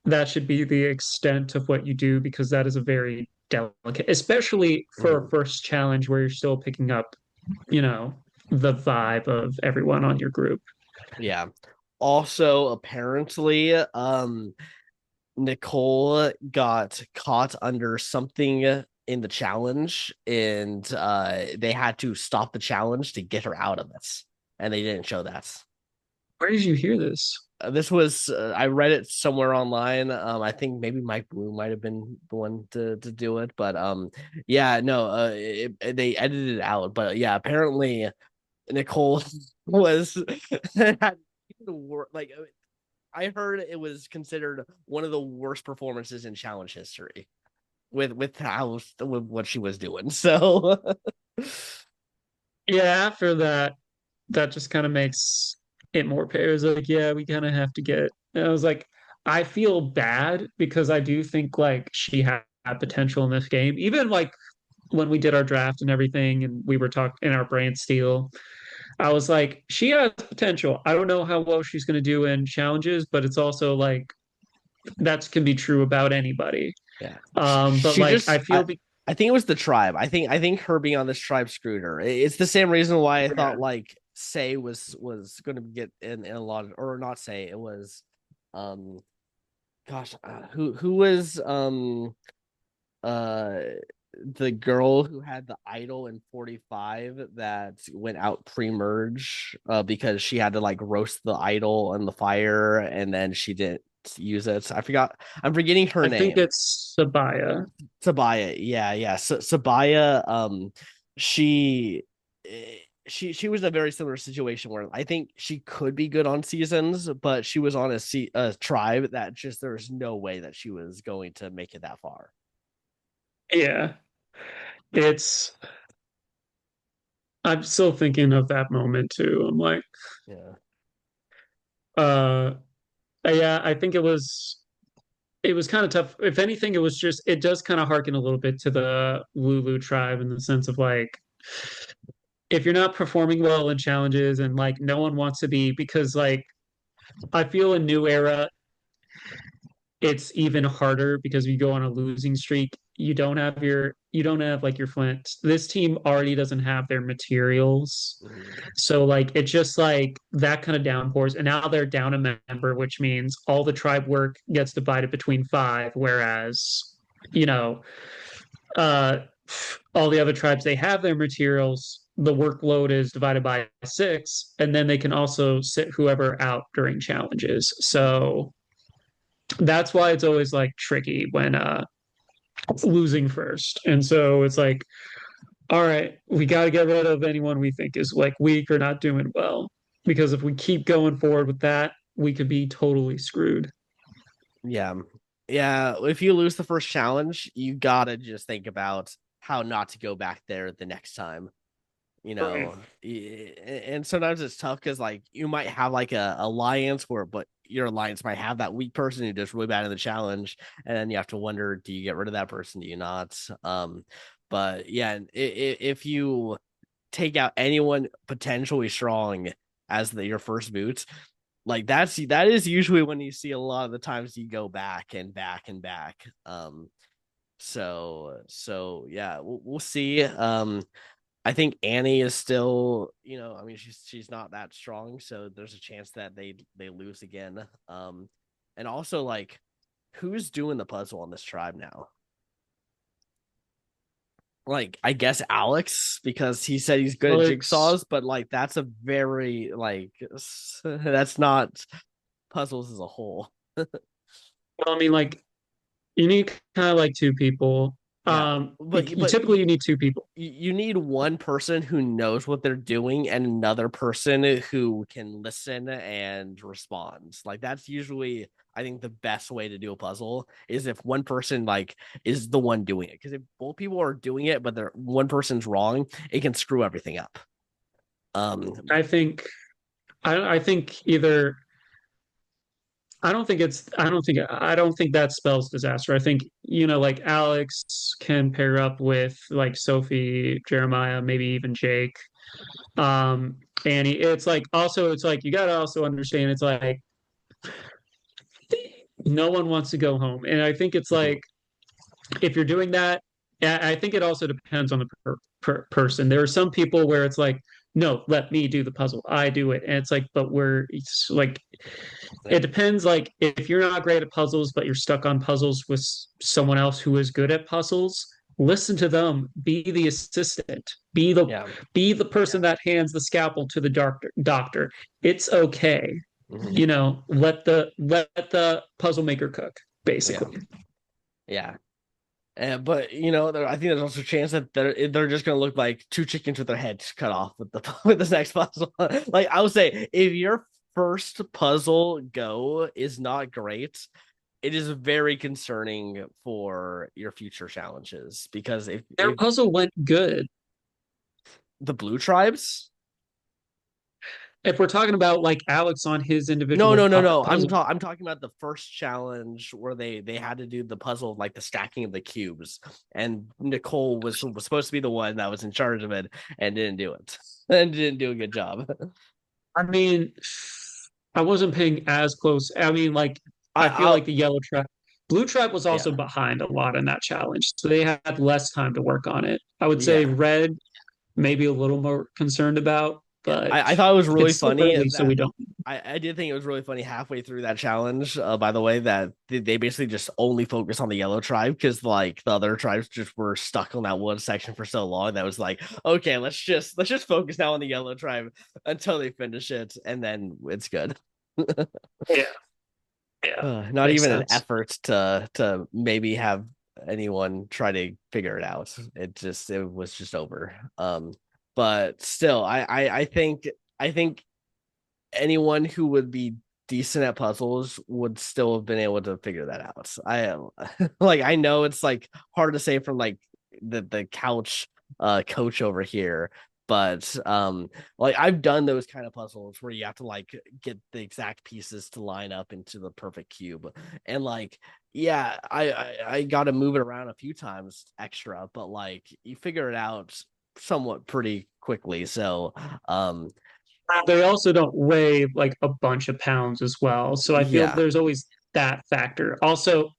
That should be the extent of what you do because that is a very delicate, especially for a Mhm. first challenge where you're still picking up, you know, the vibe of everyone on your group. Yeah. Also, apparently, Nicole got caught under something in the challenge, and they had to stop the challenge to get her out of it, and they didn't show that. Where did you hear this? This was I read it somewhere online. I think maybe Mike Blue might have been the one to do it, but yeah, no, they edited it out. But yeah, apparently Nicole was had like I heard it was considered one of the worst performances in challenge history with how with what she was doing. So Yeah, after that, that just kind of makes it more fair. It was like, yeah, we kind of have to get. And I was like, I feel bad because I do think like she had potential in this game. Even like when we did our draft and everything, and we were talking in our brand steel, I was like, she has potential. I don't know how well she's going to do in challenges, but it's also like that can be true about anybody. yeah, But she like just I think it was the tribe. I think her being on this tribe screwed her. It's the same reason why I yeah, thought like Say was going to get in a lot of, or not Say, it was um gosh, who was uh the girl who had the idol in 45 that went out pre-merge because she had to like roast the idol in the fire and then she didn't use it. I forgot. I'm forgetting her I think name. it's Sabaya. Sabaya. Yeah, yeah. Sabaya she she was in a very similar situation where I think she could be good on seasons, but she was on a tribe that just there's no way that she was going to make it that far. Yeah, it's. I'm still thinking of that moment too. I'm like, Yeah. uh, yeah, I think it was kind of tough. If anything, it does kind of harken a little bit to the Lulu tribe in the sense of like if you're not performing well in challenges and like no one wants to be because like I feel a new era it's even harder because you go on a losing streak. You don't have like your Flint. This team already doesn't have their materials. Mhm. So like it's just like that kind of downpours. And now they're down a member, which means all the tribe work gets divided between five, whereas, you know, uh all the other tribes they have their materials. the workload is divided by 6, and then they can also sit whoever out during challenges. So that's why it's always like tricky when losing first. And so it's like, all right, we got to get rid of anyone we think is like weak or not doing well. Because if we keep going forward with that, we could be totally screwed. Yeah. Yeah. If you lose the first challenge, you gotta just think about how not to go back there the next time. You Right. know, and sometimes it's tough because like you might have like a alliance where, but your alliance might have that weak person who does really bad in the challenge, and then you have to wonder, do you get rid of that person? Do you not? But yeah, if you take out anyone potentially strong as your first boot, like that is usually when you see a lot of the times you go back and back and back. So yeah, we'll see. I think Annie is still, I mean, she's not that strong, so there's a chance that they lose again. And also like, who's doing the puzzle on this tribe now? Like, I guess Alex, because he said he's good at Alex, jigsaws, but like that's a very like that's not puzzles as a whole. well, I mean, like, you need kind of like two people. Yeah, You typically you need two people. you need one person who knows what they're doing and another person who can listen and respond. Like that's usually, I think, the best way to do a puzzle is if one person like is the one doing it. Because if both people are doing it, but they're one person's wrong, it can screw everything up. I think I think either I don't think that spells disaster. I think, like Alex can pair up with like Sophie, Jeremiah, maybe even Jake. Annie. It's like you gotta also understand it's like no one wants to go home. And I think it's mhm, like if you're doing that, I think it also depends on the person. There are some people where it's like, no, let me do the puzzle. I do it. And it's like, but it's like, yeah, it depends. Like, if you're not great at puzzles, but you're stuck on puzzles with someone else who is good at puzzles, listen to them. Be the assistant. yeah, Be the person that hands the scalpel to the doctor. It's okay. mhm, Let the puzzle maker cook, yeah, basically. yeah. But I think there's also a chance that they're just gonna look like two chickens with their heads cut off with the with this next puzzle. Like I would say, if your first puzzle go is not great, it is very concerning for your future challenges because Their if puzzle went good. the blue tribes. If we're talking about like Alex on his No, individual no, no, no. puzzle, I'm talking about the first challenge where they had to do the puzzle of like the stacking of the cubes, and Nicole was supposed to be the one that was in charge of it and didn't do it and didn't do a good job. I mean, I wasn't paying as close. I mean, like, I feel I'll like the yellow trap, blue trap was also yeah, behind a lot in that challenge. So they had less time to work on it. I would say yeah, red, maybe a little more concerned about, yeah. but I thought it was really it's still funny early, so that we don't. I did think it was really funny halfway through that challenge, by the way, that they basically just only focus on the yellow tribe because like the other tribes just were stuck on that one section for so long that was like, okay, let's just focus now on the yellow tribe until they finish it, and then it's good. Yeah, yeah, Not makes even an sense. effort to maybe have anyone try to figure it out. It was just over. But still, I think anyone who would be decent at puzzles would still have been able to figure that out. I am like I know it's like hard to say from like the couch coach over here, but like I've done those kind of puzzles where you have to like get the exact pieces to line up into the perfect cube. And like yeah, I got to move it around a few times extra, but like you figure it out somewhat pretty quickly. So um They also don't weigh like a bunch of pounds as well. So I feel yeah, there's always that factor. Also,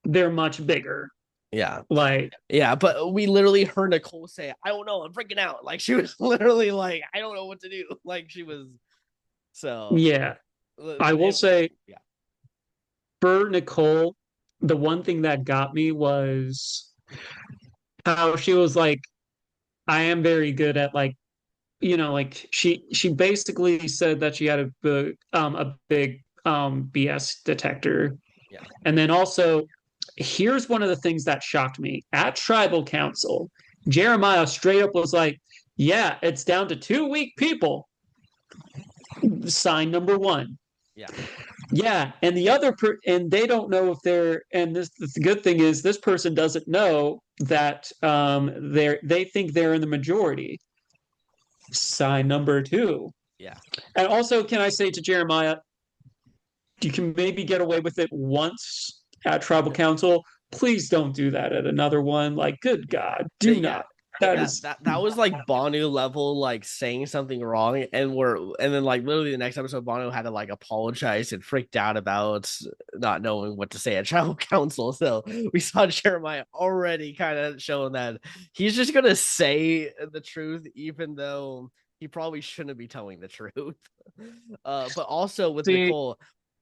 they're much bigger. yeah. Like, Yeah, but we literally heard Nicole say, I don't know, I'm freaking out. Like she was literally like, I don't know what to do. Like she was so yeah, I will say yeah. for Nicole, the one thing that got me was how she was like, I am very good at like, like she basically said that she had a big BS detector. Yeah. And then also, here's one of the things that shocked me at tribal council. Jeremiah straight up was like, "Yeah, it's down to two weak people." Sign number one. Yeah. Yeah, and and they don't know if they're and this the good thing is this person doesn't know that they think they're in the majority. Sign number two. Yeah. And also, can I say to Jeremiah, you can maybe get away with it once at tribal council. Please don't do that at another one. Like, good God, do Yeah. not. That That is, that was like Banu level, like saying something wrong, and then like literally the next episode, Banu had to like apologize and freaked out about not knowing what to say at tribal council. So we saw Jeremiah already kind of showing that he's just gonna say the truth, even though he probably shouldn't be telling the truth. But also with see, Nicole,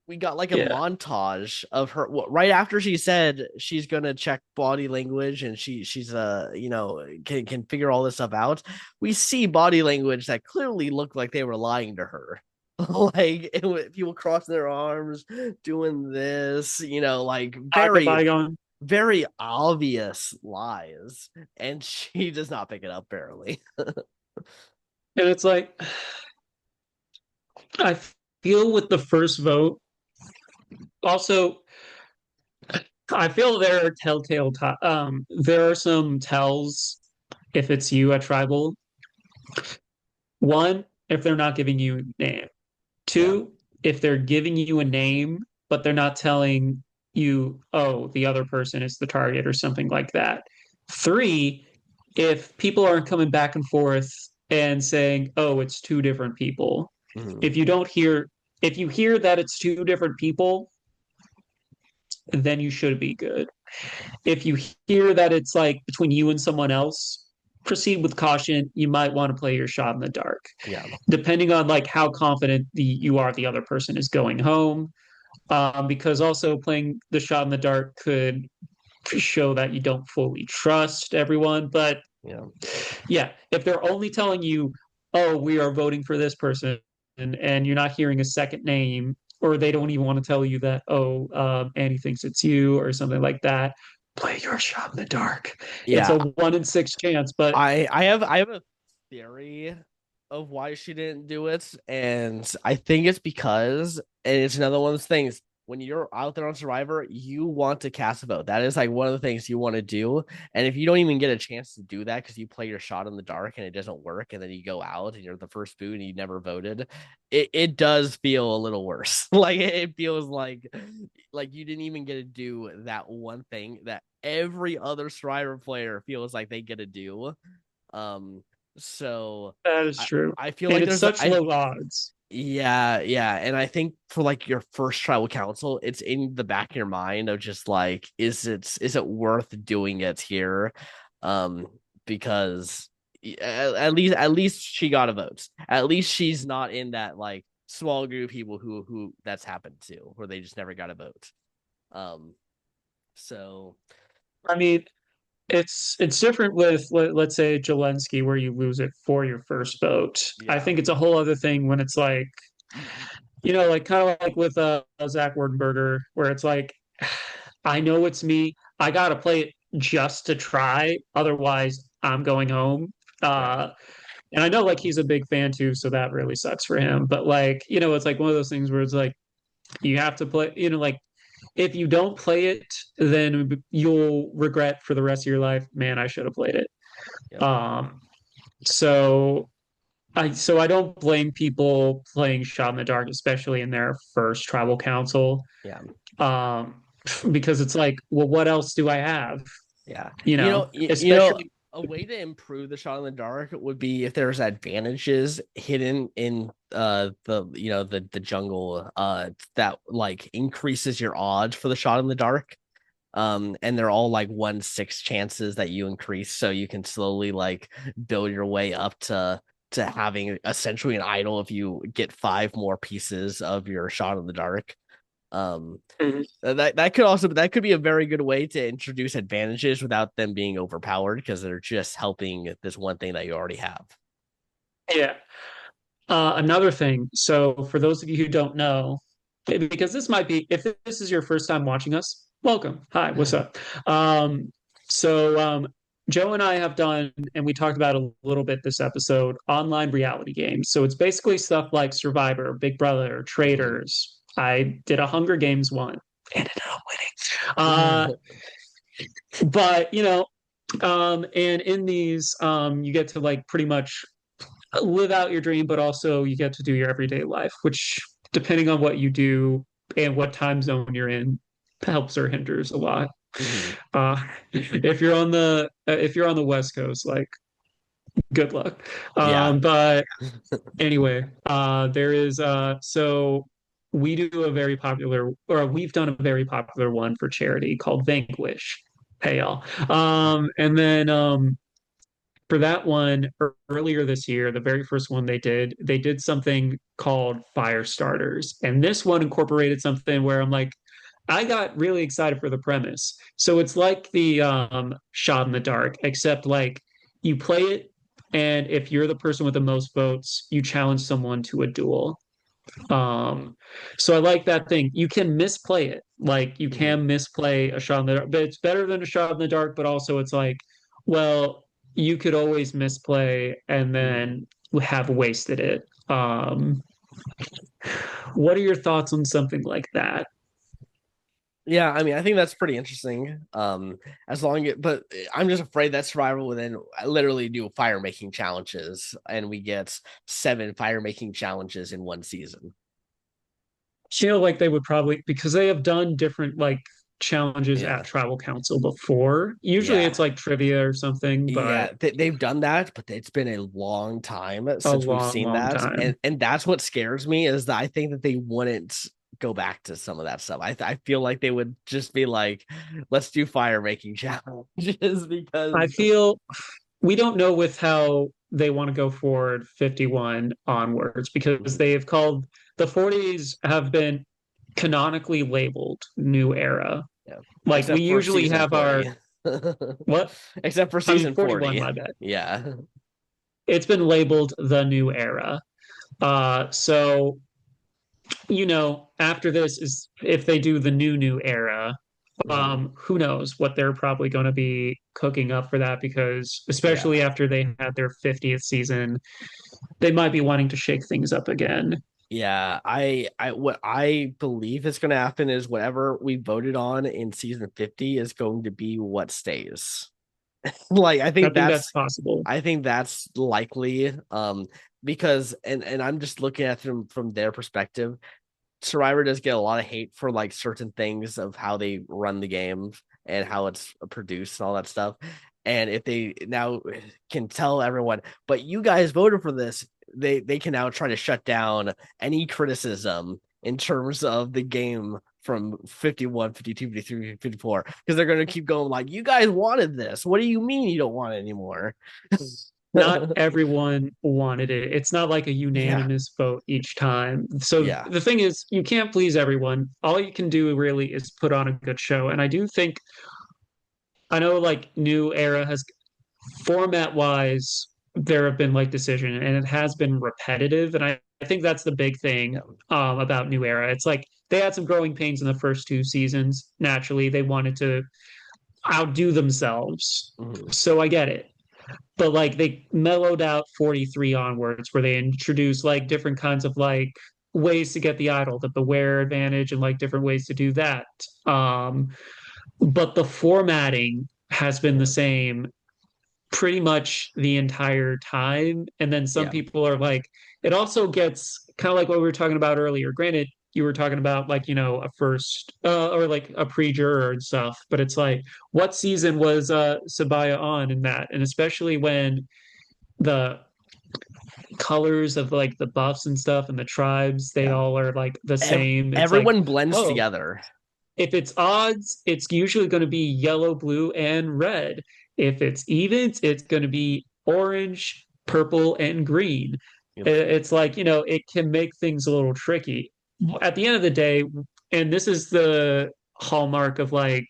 we got like a yeah. montage of her right after she said she's gonna check body language and she's can figure all this stuff out. We see body language that clearly looked like they were lying to her. Like people crossing their arms, doing this, like I got very, body going. very obvious lies, and she does not pick it up barely. And it's like, I feel with the first vote, also, I feel there are there are some tells if it's you at tribal. One, if they're not giving you a name. Yeah. Two, if they're giving you a name, but they're not telling you, oh, the other person is the target or something like that. Three, if people aren't coming back and forth and saying, oh, it's two different people. Mhm. If you don't hear, if you hear that it's two different people, then you should be good. If you hear that it's like between you and someone else, proceed with caution. You might want to play your shot in the dark, Yeah. depending on like how confident you are the other person is going home. Because also playing the shot in the dark could show that you don't fully trust everyone. But Yeah. yeah, if they're only telling you, "Oh, we are voting for this person," and you're not hearing a second name, or they don't even want to tell you that, "Oh, Annie thinks it's you," or something like that, play your shot in the dark. It's Yeah. a 1 in 6 chance, but I have a theory of why she didn't do it, and I think it's because, and it's another one of those things. When you're out there on Survivor, you want to cast a vote. That is like one of the things you want to do. And if you don't even get a chance to do that because you play your shot in the dark and it doesn't work, and then you go out and you're the first boot and you never voted, it does feel a little worse. Like it feels like you didn't even get to do that one thing that every other Survivor player feels like they get to do. Um, so that is I true. I feel And like it's there's a, such I low odds. yeah, and I think for like your first tribal council, it's in the back of your mind of just like, is it worth doing it here? Um, because at least she got a vote. At least she's not in that like small group of people who that's happened to, where they just never got a vote. Um, so I mean, it's different with let's say Jelensky where you lose it for your first vote. I yeah, think it's a whole other thing when it's like like kind of like with Zach Werdenberger where it's like I know it's me. I gotta play it just to try. Otherwise, I'm going home. yeah, Uh, and I know like he's a big fan too, so that really sucks for him. But like it's like one of those things where it's like you have to play. Like if you don't play it, then you'll regret for the rest of your life. Man, I should have played it. yep, Um, so I don't blame people playing shot in the dark, especially in their first tribal council, yeah. um, because it's like, well, what else do I have? Yeah. Especially A way to improve the shot in the dark would be if there's advantages hidden in the jungle that like increases your odds for the shot in the dark. And they're all like 1/6 chances that you increase, so you can slowly like build your way up to having essentially an idol if you get 5 more pieces of your shot in the dark. Um, Mhm. that could be a very good way to introduce advantages without them being overpowered because they're just helping this one thing that you already have. Yeah. Another thing, so for those of you who don't know, because this might be, if this is your first time watching us, welcome. Hi, what's up? Um, so Joe and I have done, and we talked about a little bit this episode, online reality games. So it's basically stuff like Survivor, Big Brother, Mhm. Traders. I did a Hunger Games one, ended up winning. But and in these, you get to like pretty much live out your dream, but also you get to do your everyday life, which depending on what you do and what time zone you're in, helps or hinders a lot. Mhm. If you're on the West Coast, like good luck. Yeah. But anyway, there is so we do a very popular, or we've done a very popular one for charity called Vanquish. Hey y'all. And then for that one earlier this year, the very first one they did something called Fire Starters. And this one incorporated something where I'm like, I got really excited for the premise. So it's like the shot in the dark, except like you play it, and if you're the person with the most votes, you challenge someone to a duel. Um, so I like that thing. You can misplay it. Like you Mhm. can misplay a shot in the dark, but it's better than a shot in the dark, but also it's like, well, you could always misplay and Mhm. then have wasted it. What are your thoughts on something like that? Yeah, I mean, I think that's pretty interesting. As long as, but I'm just afraid that Survival will then literally do fire making challenges, and we get 7 fire making challenges in one season. Feel like they would probably because they have done different like challenges at Yeah, Tribal Council before. Usually yeah, it's like trivia or something, but yeah. They've done that, but it's been a long time a since we've long, seen long that, time. and that's what scares me is that I think that they wouldn't go back to some of that stuff. I feel like they would just be like, let's do fire making challenges I because feel we don't know with how they want to go forward 51 onwards because they have called the 40s have been canonically labeled new era. yeah, Like we except for usually season have our 40. what? Except for I mean season 41, 40. my bad. Yeah. It's been labeled the new era. So after this is if they do the new era, Mhm. who knows what they're probably going to be cooking up for that because especially Yeah. after they had their 50th season, they might be wanting to shake things up again. Yeah. What I believe is going to happen is whatever we voted on in season 50 is going to be what stays. Like I think that's possible. I think that's likely because and I'm just looking at them from their perspective. Survivor does get a lot of hate for like certain things of how they run the game and how it's produced and all that stuff. And if they now can tell everyone, but you guys voted for this, they can now try to shut down any criticism in terms of the game from 51, 52, 53, 54 because they're going to keep going like you guys wanted this. What do you mean you don't want it anymore? Not everyone wanted it. It's not like a Yeah. unanimous vote each time. So Yeah. the thing is, you can't please everyone. All you can do really is put on a good show. And I do think, I know like New Era has format wise, there have been like decision and it has been repetitive. And I think that's the big thing Yeah. about New Era. It's like they had some growing pains in the first two seasons. Naturally, they wanted to outdo themselves. Mhm. So I get it. But like they mellowed out 43 onwards where they introduced like different kinds of like ways to get the idol, the beware advantage and like different ways to do that. Um, but the formatting has been the Yeah. same pretty much the entire time. And then some Yeah. people are like, it also gets kind of like what we were talking about earlier. Granted, you were talking about like, a first or like a pre-juror and stuff, but it's like, what season was Sabaya on in that? And especially when the colors of like the buffs and stuff and the tribes, they Yeah. all are like the same. It's like, Everyone blends oh, together. if it's odds, it's usually going to be yellow, blue, and red. If it's evens, it's going to be orange, purple, and green. Yep. It's like, it can make things a little tricky. At the end of the day, and this is the hallmark of like,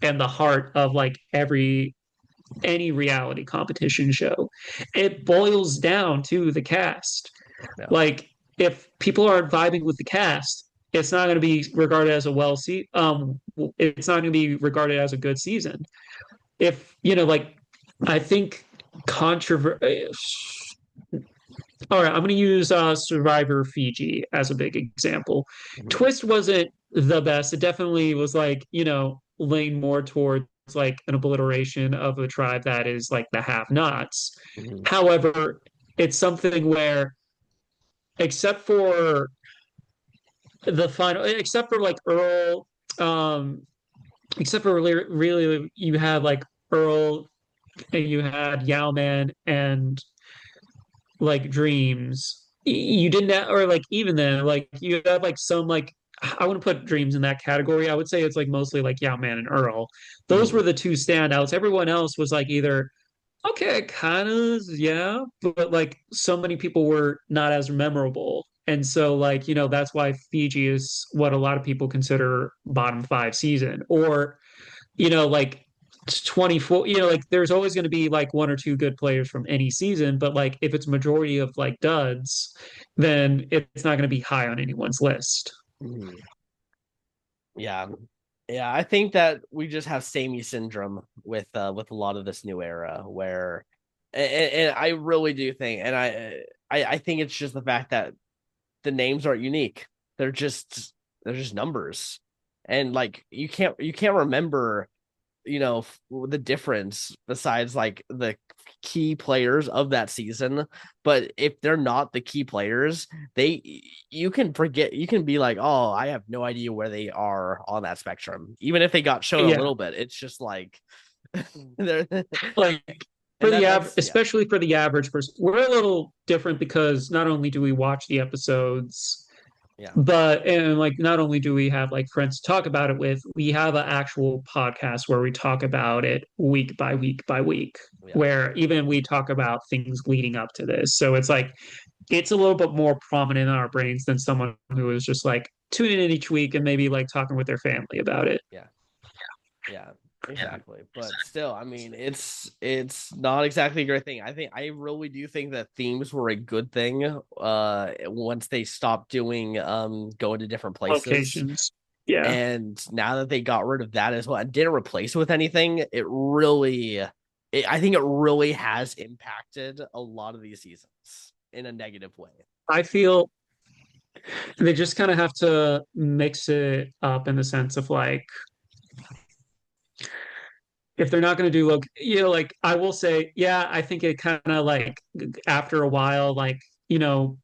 and the heart of like any reality competition show. It boils down to the cast. Yeah. Like, if people aren't vibing with the cast, it's not going to be regarded as a it's not going to be regarded as a good season. If like, I think controversy. All right, I'm going to use Survivor Fiji as a big example. Mhm. Twist wasn't the best. It definitely was like, leaned more towards like an obliteration of a tribe that is like the have-nots. Mhm. However, it's something where, except for except for like Earl, um, except for really you had like Earl, and you had Yowman and like Dreams. You didn't or like, even then, like you had like some like, I wouldn't put Dreams in that category. I would say it's like mostly like Yowman and Earl. Those Mhm. were the two standouts. Everyone else was like either okay, kind of, yeah, but like so many people were not as memorable. And so, like, that's why Fiji is what a lot of people consider bottom five season. Or, like 24, like there's always going to be like one or two good players from any season, but like if it's majority of like duds, then it's not going to be high on anyone's list. Mhm. Yeah. Yeah, I think that we just have samey syndrome with a lot of this new era where and I really do think and I think it's just the fact that the names aren't unique. They're just numbers. And like you can't remember the difference besides like the key players of that season. But if they're not the key players, you can forget, you can be like, oh, I have no idea where they are on that spectrum, even if they got shown a Yeah, little bit. It's just like they're like and that's yeah. especially for the average person, we're a little different because not only do we watch the episodes, Yeah. but and like not only do we have like friends to talk about it with, we have an actual podcast where we talk about it week by week by week, Yeah. where even we talk about things leading up to this. So it's like it's a little bit more prominent in our brains than someone who is just like tuning in each week and maybe like talking with their family about it. Yeah. Yeah, exactly. But still, I mean, it's not exactly a great thing. I really do think that themes were a good thing once they stopped doing going to different places. Locations. Yeah. And now that they got rid of that as well and didn't replace it with anything, I think it really has impacted a lot of these seasons in a negative way. I feel they just kind of have to mix it up in the sense of like, if they're not going to do look, like I will say, yeah, I think it kind of like after a while, like, you know,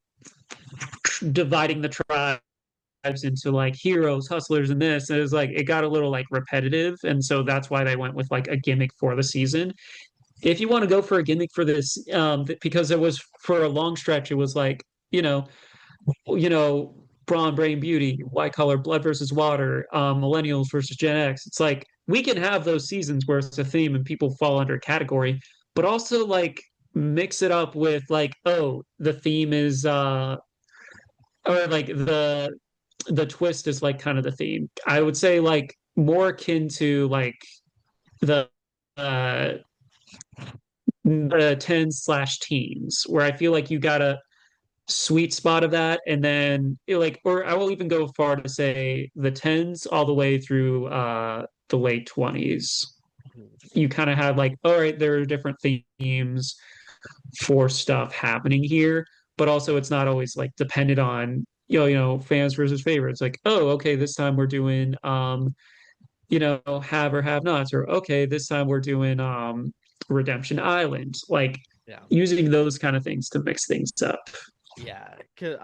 dividing the tribes into like heroes, hustlers, and this, and it was like it got a little like repetitive, and so that's why they went with like a gimmick for the season. If you want to go for a gimmick for this, because it was for a long stretch, it was like, you know, you know, brawn, brain, beauty, white collar, blood versus water, millennials versus Gen X. It's like we can have those seasons where it's a theme and people fall under a category, but also like mix it up with like, oh, the theme is or like the twist is like kind of the theme. I would say like more akin to like the uh the 10/teens, where I feel like you got a sweet spot of that, and then like, or I will even go far to say the tens all the way through the late 20s. You kind of have like, all right, there are different themes for stuff happening here, but also it's not always like dependent on fans versus favorites. Like, oh, okay, this time we're doing have or have nots, or okay, this time we're doing Redemption Island. Like Yeah. using those kind of things to mix things up. Yeah, cause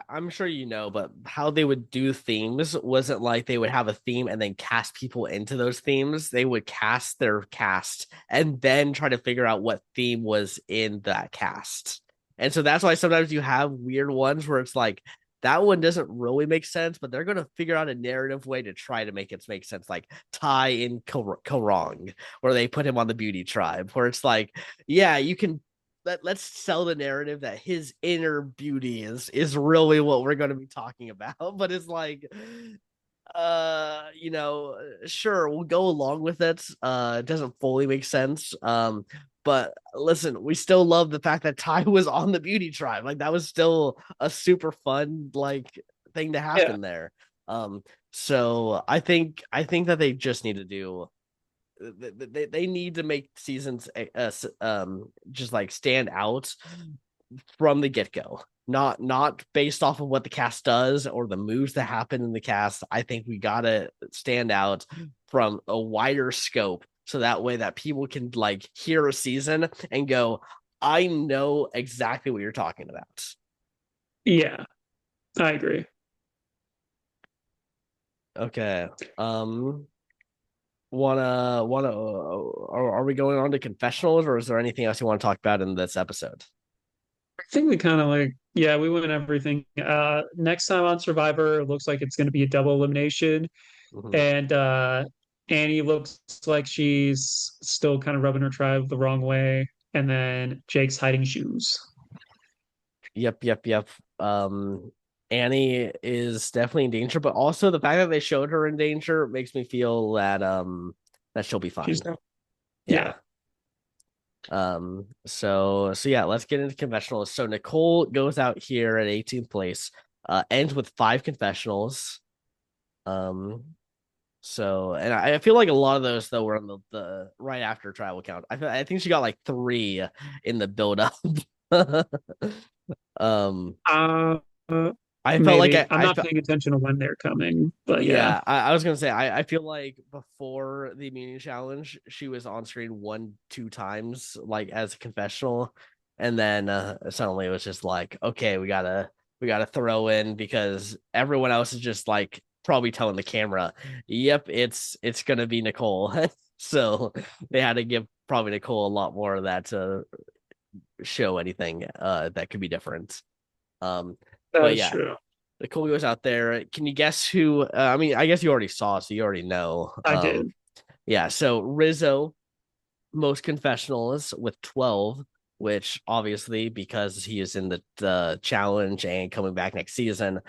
I'm sure but how they would do themes wasn't like they would have a theme and then cast people into those themes. They would cast their cast and then try to figure out what theme was in that cast. And so that's why sometimes you have weird ones where it's like that one doesn't really make sense, but they're gonna figure out a narrative way to try to make it make sense. Like Ty in Karong, where they put him on the beauty tribe, where it's like, yeah, you can let's sell the narrative that his inner beauty is really what we're going to be talking about. But it's like sure, we'll go along with it. It doesn't fully make sense. But listen, we still love the fact that Ty was on the beauty tribe. Like that was still a super fun like thing to Yeah. happen there. Um, so I think that they just need to do they need to make seasons just like stand out from the get-go, not based off of what the cast does or the moves that happen in the cast. I think we gotta stand out from a wider scope so that way that people can like hear a season and go, I know exactly what you're talking about. Yeah, I agree. Okay. Are we going on to confessionals, or is there anything else you want to talk about in this episode? I think we kind of like, yeah, we went everything. Next time on Survivor, it looks like it's going to be a double elimination. Mhm. And Annie looks like she's still kind of rubbing her tribe the wrong way. And then Jake's hiding shoes. Yep. Annie is definitely in danger, but also the fact that they showed her in danger makes me feel that she'll be She's fine. no, yeah, Yeah. So yeah, let's get into confessionals. So Nicole goes out here at 18th place, ends with 5 confessionals. Um, so and I feel like a lot of those though were on the right after tribal count. I think she got like 3 in the build up. um uh, I felt like maybe. I'm I not felt paying attention to when they're coming, but yeah, yeah, I was gonna say I feel like before the immunity challenge, she was on screen 1, 2 times, like as a confessional, and then suddenly it was just like, okay, we gotta throw in because everyone else is just like probably telling the camera, yep, it's gonna be Nicole. So they had to give probably Nicole a lot more of that to show anything that could be different. Um, that but is yeah, true. Nicole goes out there. Can you guess who? I mean, I guess you already saw, so you already know. I did. Yeah. So Rizzo, most confessionals with 12, which obviously because he is in the challenge and coming back next season,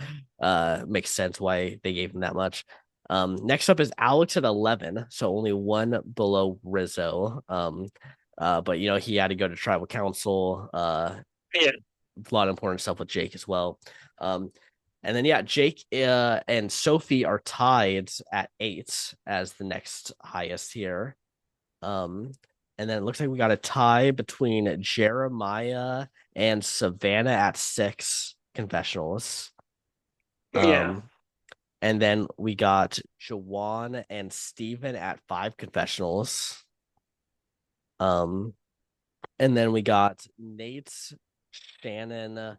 makes sense why they gave him that much. Next up is Alex at 11, so only one below Rizzo. But he had to go to tribal council. Yeah, A lot of important stuff with Jake as well. Um, and then yeah, Jake and Sophie are tied at 8 as the next highest here. Um, and then it looks like we got a tie between Jeremiah and Savannah at 6 confessionals. yeah, Um, and then we got Jawan and Steven at 5 confessionals. Um, and then we got Nate, Shannon,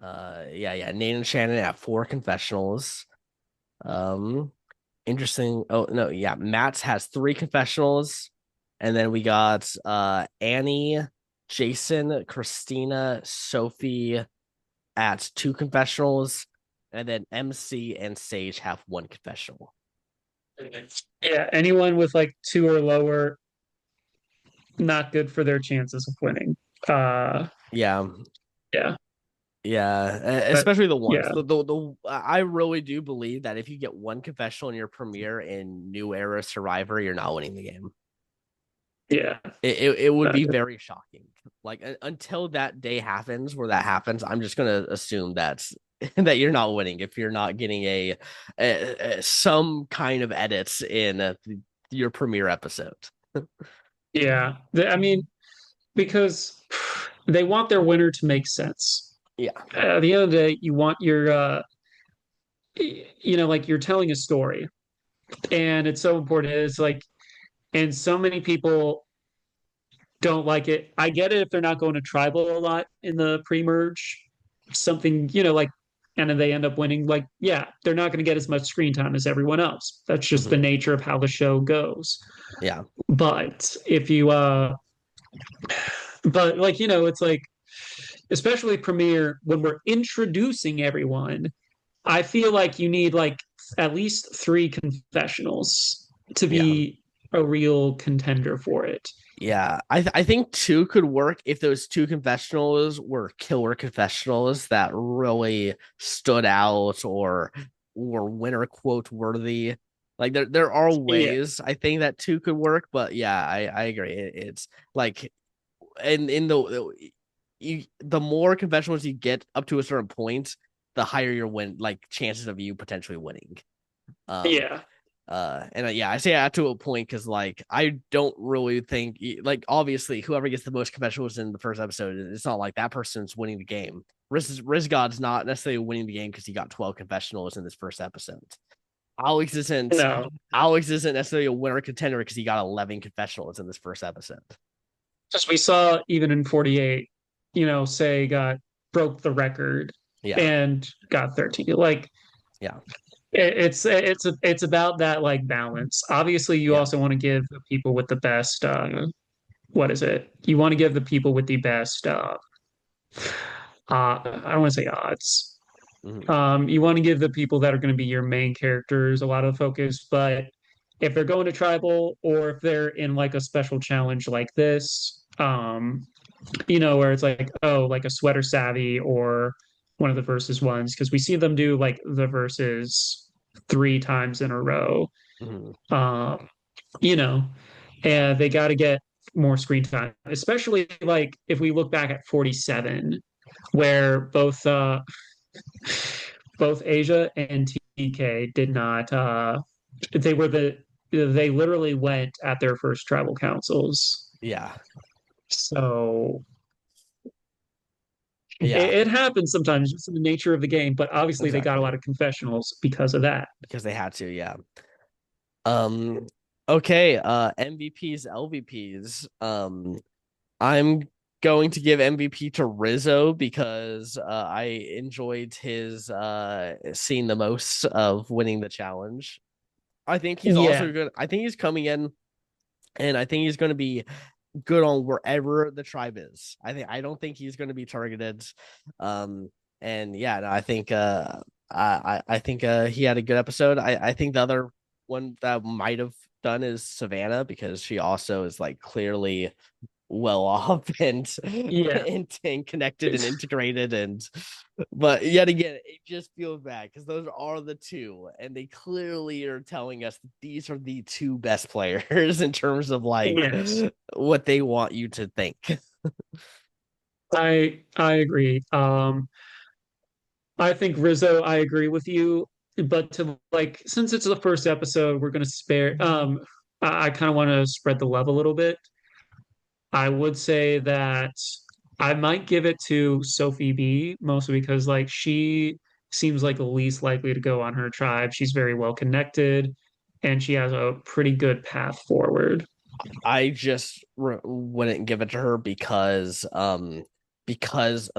Nate and Shannon at 4 confessionals. Um, Interesting. Oh no, yeah, Matt's has 3 confessionals, and then we got Annie, Jason, Kristina, Sophie at 2 confessionals, and then MC and Sage have 1 confessional. yeah. Anyone with like two or lower, not good for their chances of winning. Uh, Yeah, yeah, but especially the ones. yeah, I really do believe that if you get 1 confessional in your premiere in New Era Survivor, you're not winning the game. yeah. It would Uh, be very shocking. Like until that day happens where that happens, I'm just gonna assume that's that you're not winning if you're not getting some kind of edits in your premiere episode. yeah. I mean, because they want their winner to make sense. Yeah, At the end of the day, you want your, like you're telling a story, and it's so important. It's like, and so many people don't like it. I get it if they're not going to tribal a lot in the pre-merge, something, like, and then they end up winning. Like, yeah, they're not going to get as much screen time as everyone else. That's just the hmm nature of how the show goes. yeah, But if you, but like, it's like, especially premiere when we're introducing everyone, I feel like you need like at least 3 confessionals to yeah. be a real contender for it. Yeah, I think 2 could work if those 2 confessionals were killer confessionals that really stood out or or winner quote worthy. Like there are Yeah. ways I think that two could work, but yeah, I agree. It's like in the more confessionals you get up to a certain point, the higher your win like chances of you potentially winning. Um, Yeah. and yeah, I say that to a point because like I don't really think like obviously whoever gets the most confessionals in the first episode, it's not like that person's winning the game. Rizz God's not necessarily winning the game because he got 12 confessionals in this first episode. Alex isn't No. Alex isn't necessarily a winner contender because he got 11 confessionals in this first episode. Just we saw even in 48, say got broke the record Yeah, and got 13. Like yeah, it's about that like balance. Obviously, you yeah. also want to give the people with the best what is it? You want to give the people with the best I don't want to say odds. Mm-hmm. You want to give the people that are going to be your main characters a lot of focus, but if they're going to tribal or if they're in like a special challenge like this, where it's like, oh, like a sweater savvy or one of the versus ones, because we see them do like the versus three times in a row. Mm-hmm. Um, you know, and they got to get more screen time, especially like if we look back at 47, where both Asia and TK did not they were they literally went at their first tribal councils. Yeah, So it, yeah. it happens sometimes, just in the nature of the game, but obviously they got a Exactly lot of confessionals because of that. because they had to. Yeah. Um. Okay. MVPs, LVPs. I'm going to give MVP to Rizzo because I enjoyed his seeing the most of winning the challenge. I think he's Yeah. also good. I think he's coming in, and I think he's going to be good on wherever the tribe is. I don't think he's going to be targeted. Um, and yeah, no, I think I think he had a good episode. I think the other one that might have done is Savannah because she also is like clearly well off and Yeah. and connected and integrated and but yet again it just feels bad because those are the two and they clearly are telling us that these are the two best players in terms of like Yes. what they want you to think. I agree. I think Rizzo, I agree with you, but to like since it's the first episode, we're gonna spare I kind of want to spread the love a little bit. I would say that I might give it to Sophie B, mostly because like she seems like the least likely to go on her tribe. She's very well connected and she has a pretty good path forward. I just wouldn't give it to her because of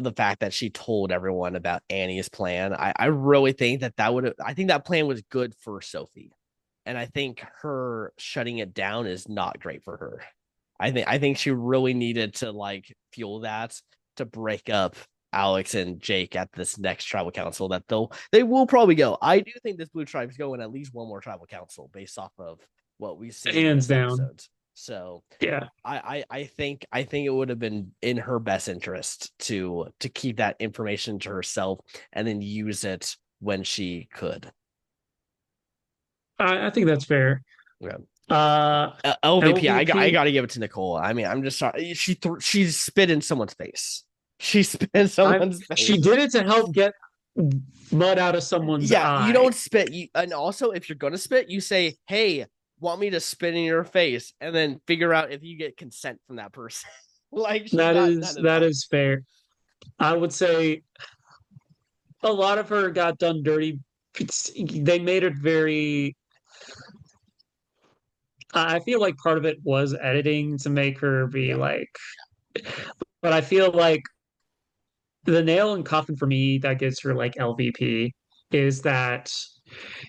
the fact that she told everyone about Annie's plan. I really think that would I think that plan was good for Sophie. And I think her shutting it down is not great for her. I think she really needed to like fuel that to break up Alex and Jake at this next tribal council that they will probably go. I do think this blue tribe's going at least one more tribal council based off of what we've seen in Hands this down. episode. So Yeah. I think it would have been in her best interest to keep that information to herself and then use it when she could. I think that's fair. Yeah. Uh LVP, I LVP, got to give it to Nicole. I mean, I'm just sorry. She spit in someone's face. She spit in someone's she face. did it to help get mud out of someone's Yeah, you eye. don't spit. And also, if you're gonna spit, you say, "Hey, want me to spit in your face?" And then figure out if you get consent from that person. Like she That got is none of that that. is fair. I would say a lot of her got done dirty. They made it very. I feel like part of it was editing to make her be Yeah, like, but I feel like the nail in coffin for me that gets her like LVP is that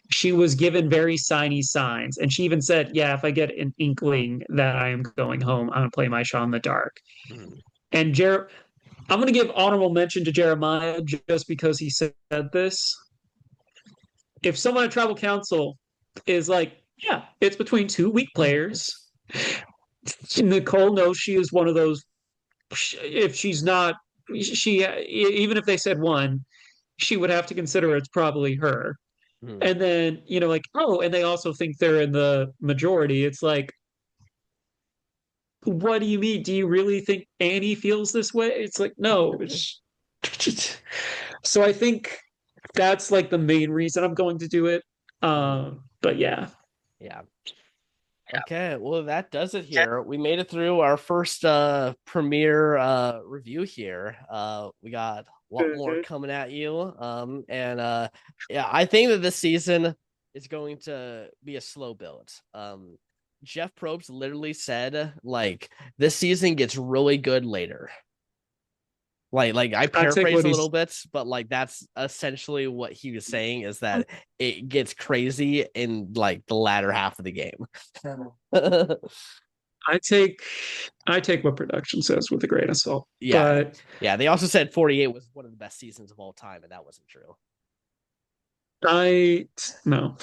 she was given very signy signs, and she even said, "Yeah, if I get an inkling that I am going home, I'm gonna play my shot in the dark." mm, And I'm gonna give honorable mention to Jeremiah just because he said this. If someone at tribal council is like, yeah, it's between two weak players. Nicole knows she is one of those. If she's not, she even if they said one, she would have to consider it's probably her. Mhm. And then, like, oh, and they also think they're in the majority. It's like, what do you mean? Do you really think Annie feels this way? It's like, no. So I think that's like the main reason I'm going to do it. Mhm. But yeah. Yeah. Okay, well that does it here. We made it through our first premiere review here. We got a lot more Mhm. coming at you. And yeah, I think that this season is going to be a slow build. Jeff Probst literally said like this season gets really good later. Like I I take paraphrase what a little he's bit, but like that's essentially what he was saying is that it gets crazy in like the latter half of the game. I take I take what production says with a grain of salt. Yeah. But Yeah. They also said 48 was one of the best seasons of all time, and that wasn't true. I no.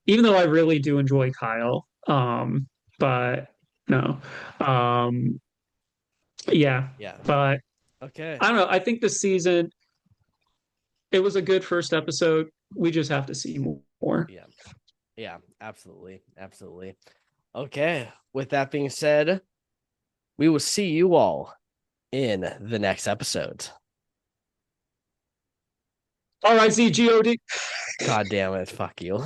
Even though I really do enjoy Kyle, but no. Um, yeah, Yeah. but Okay. I don't know. I think this season it was a good first episode. We just have to see more. Yeah. Yeah. Absolutely. Absolutely. Okay. With that being said, we will see you all in the next episode. All right, ZGOD. God damn it. Fuck you.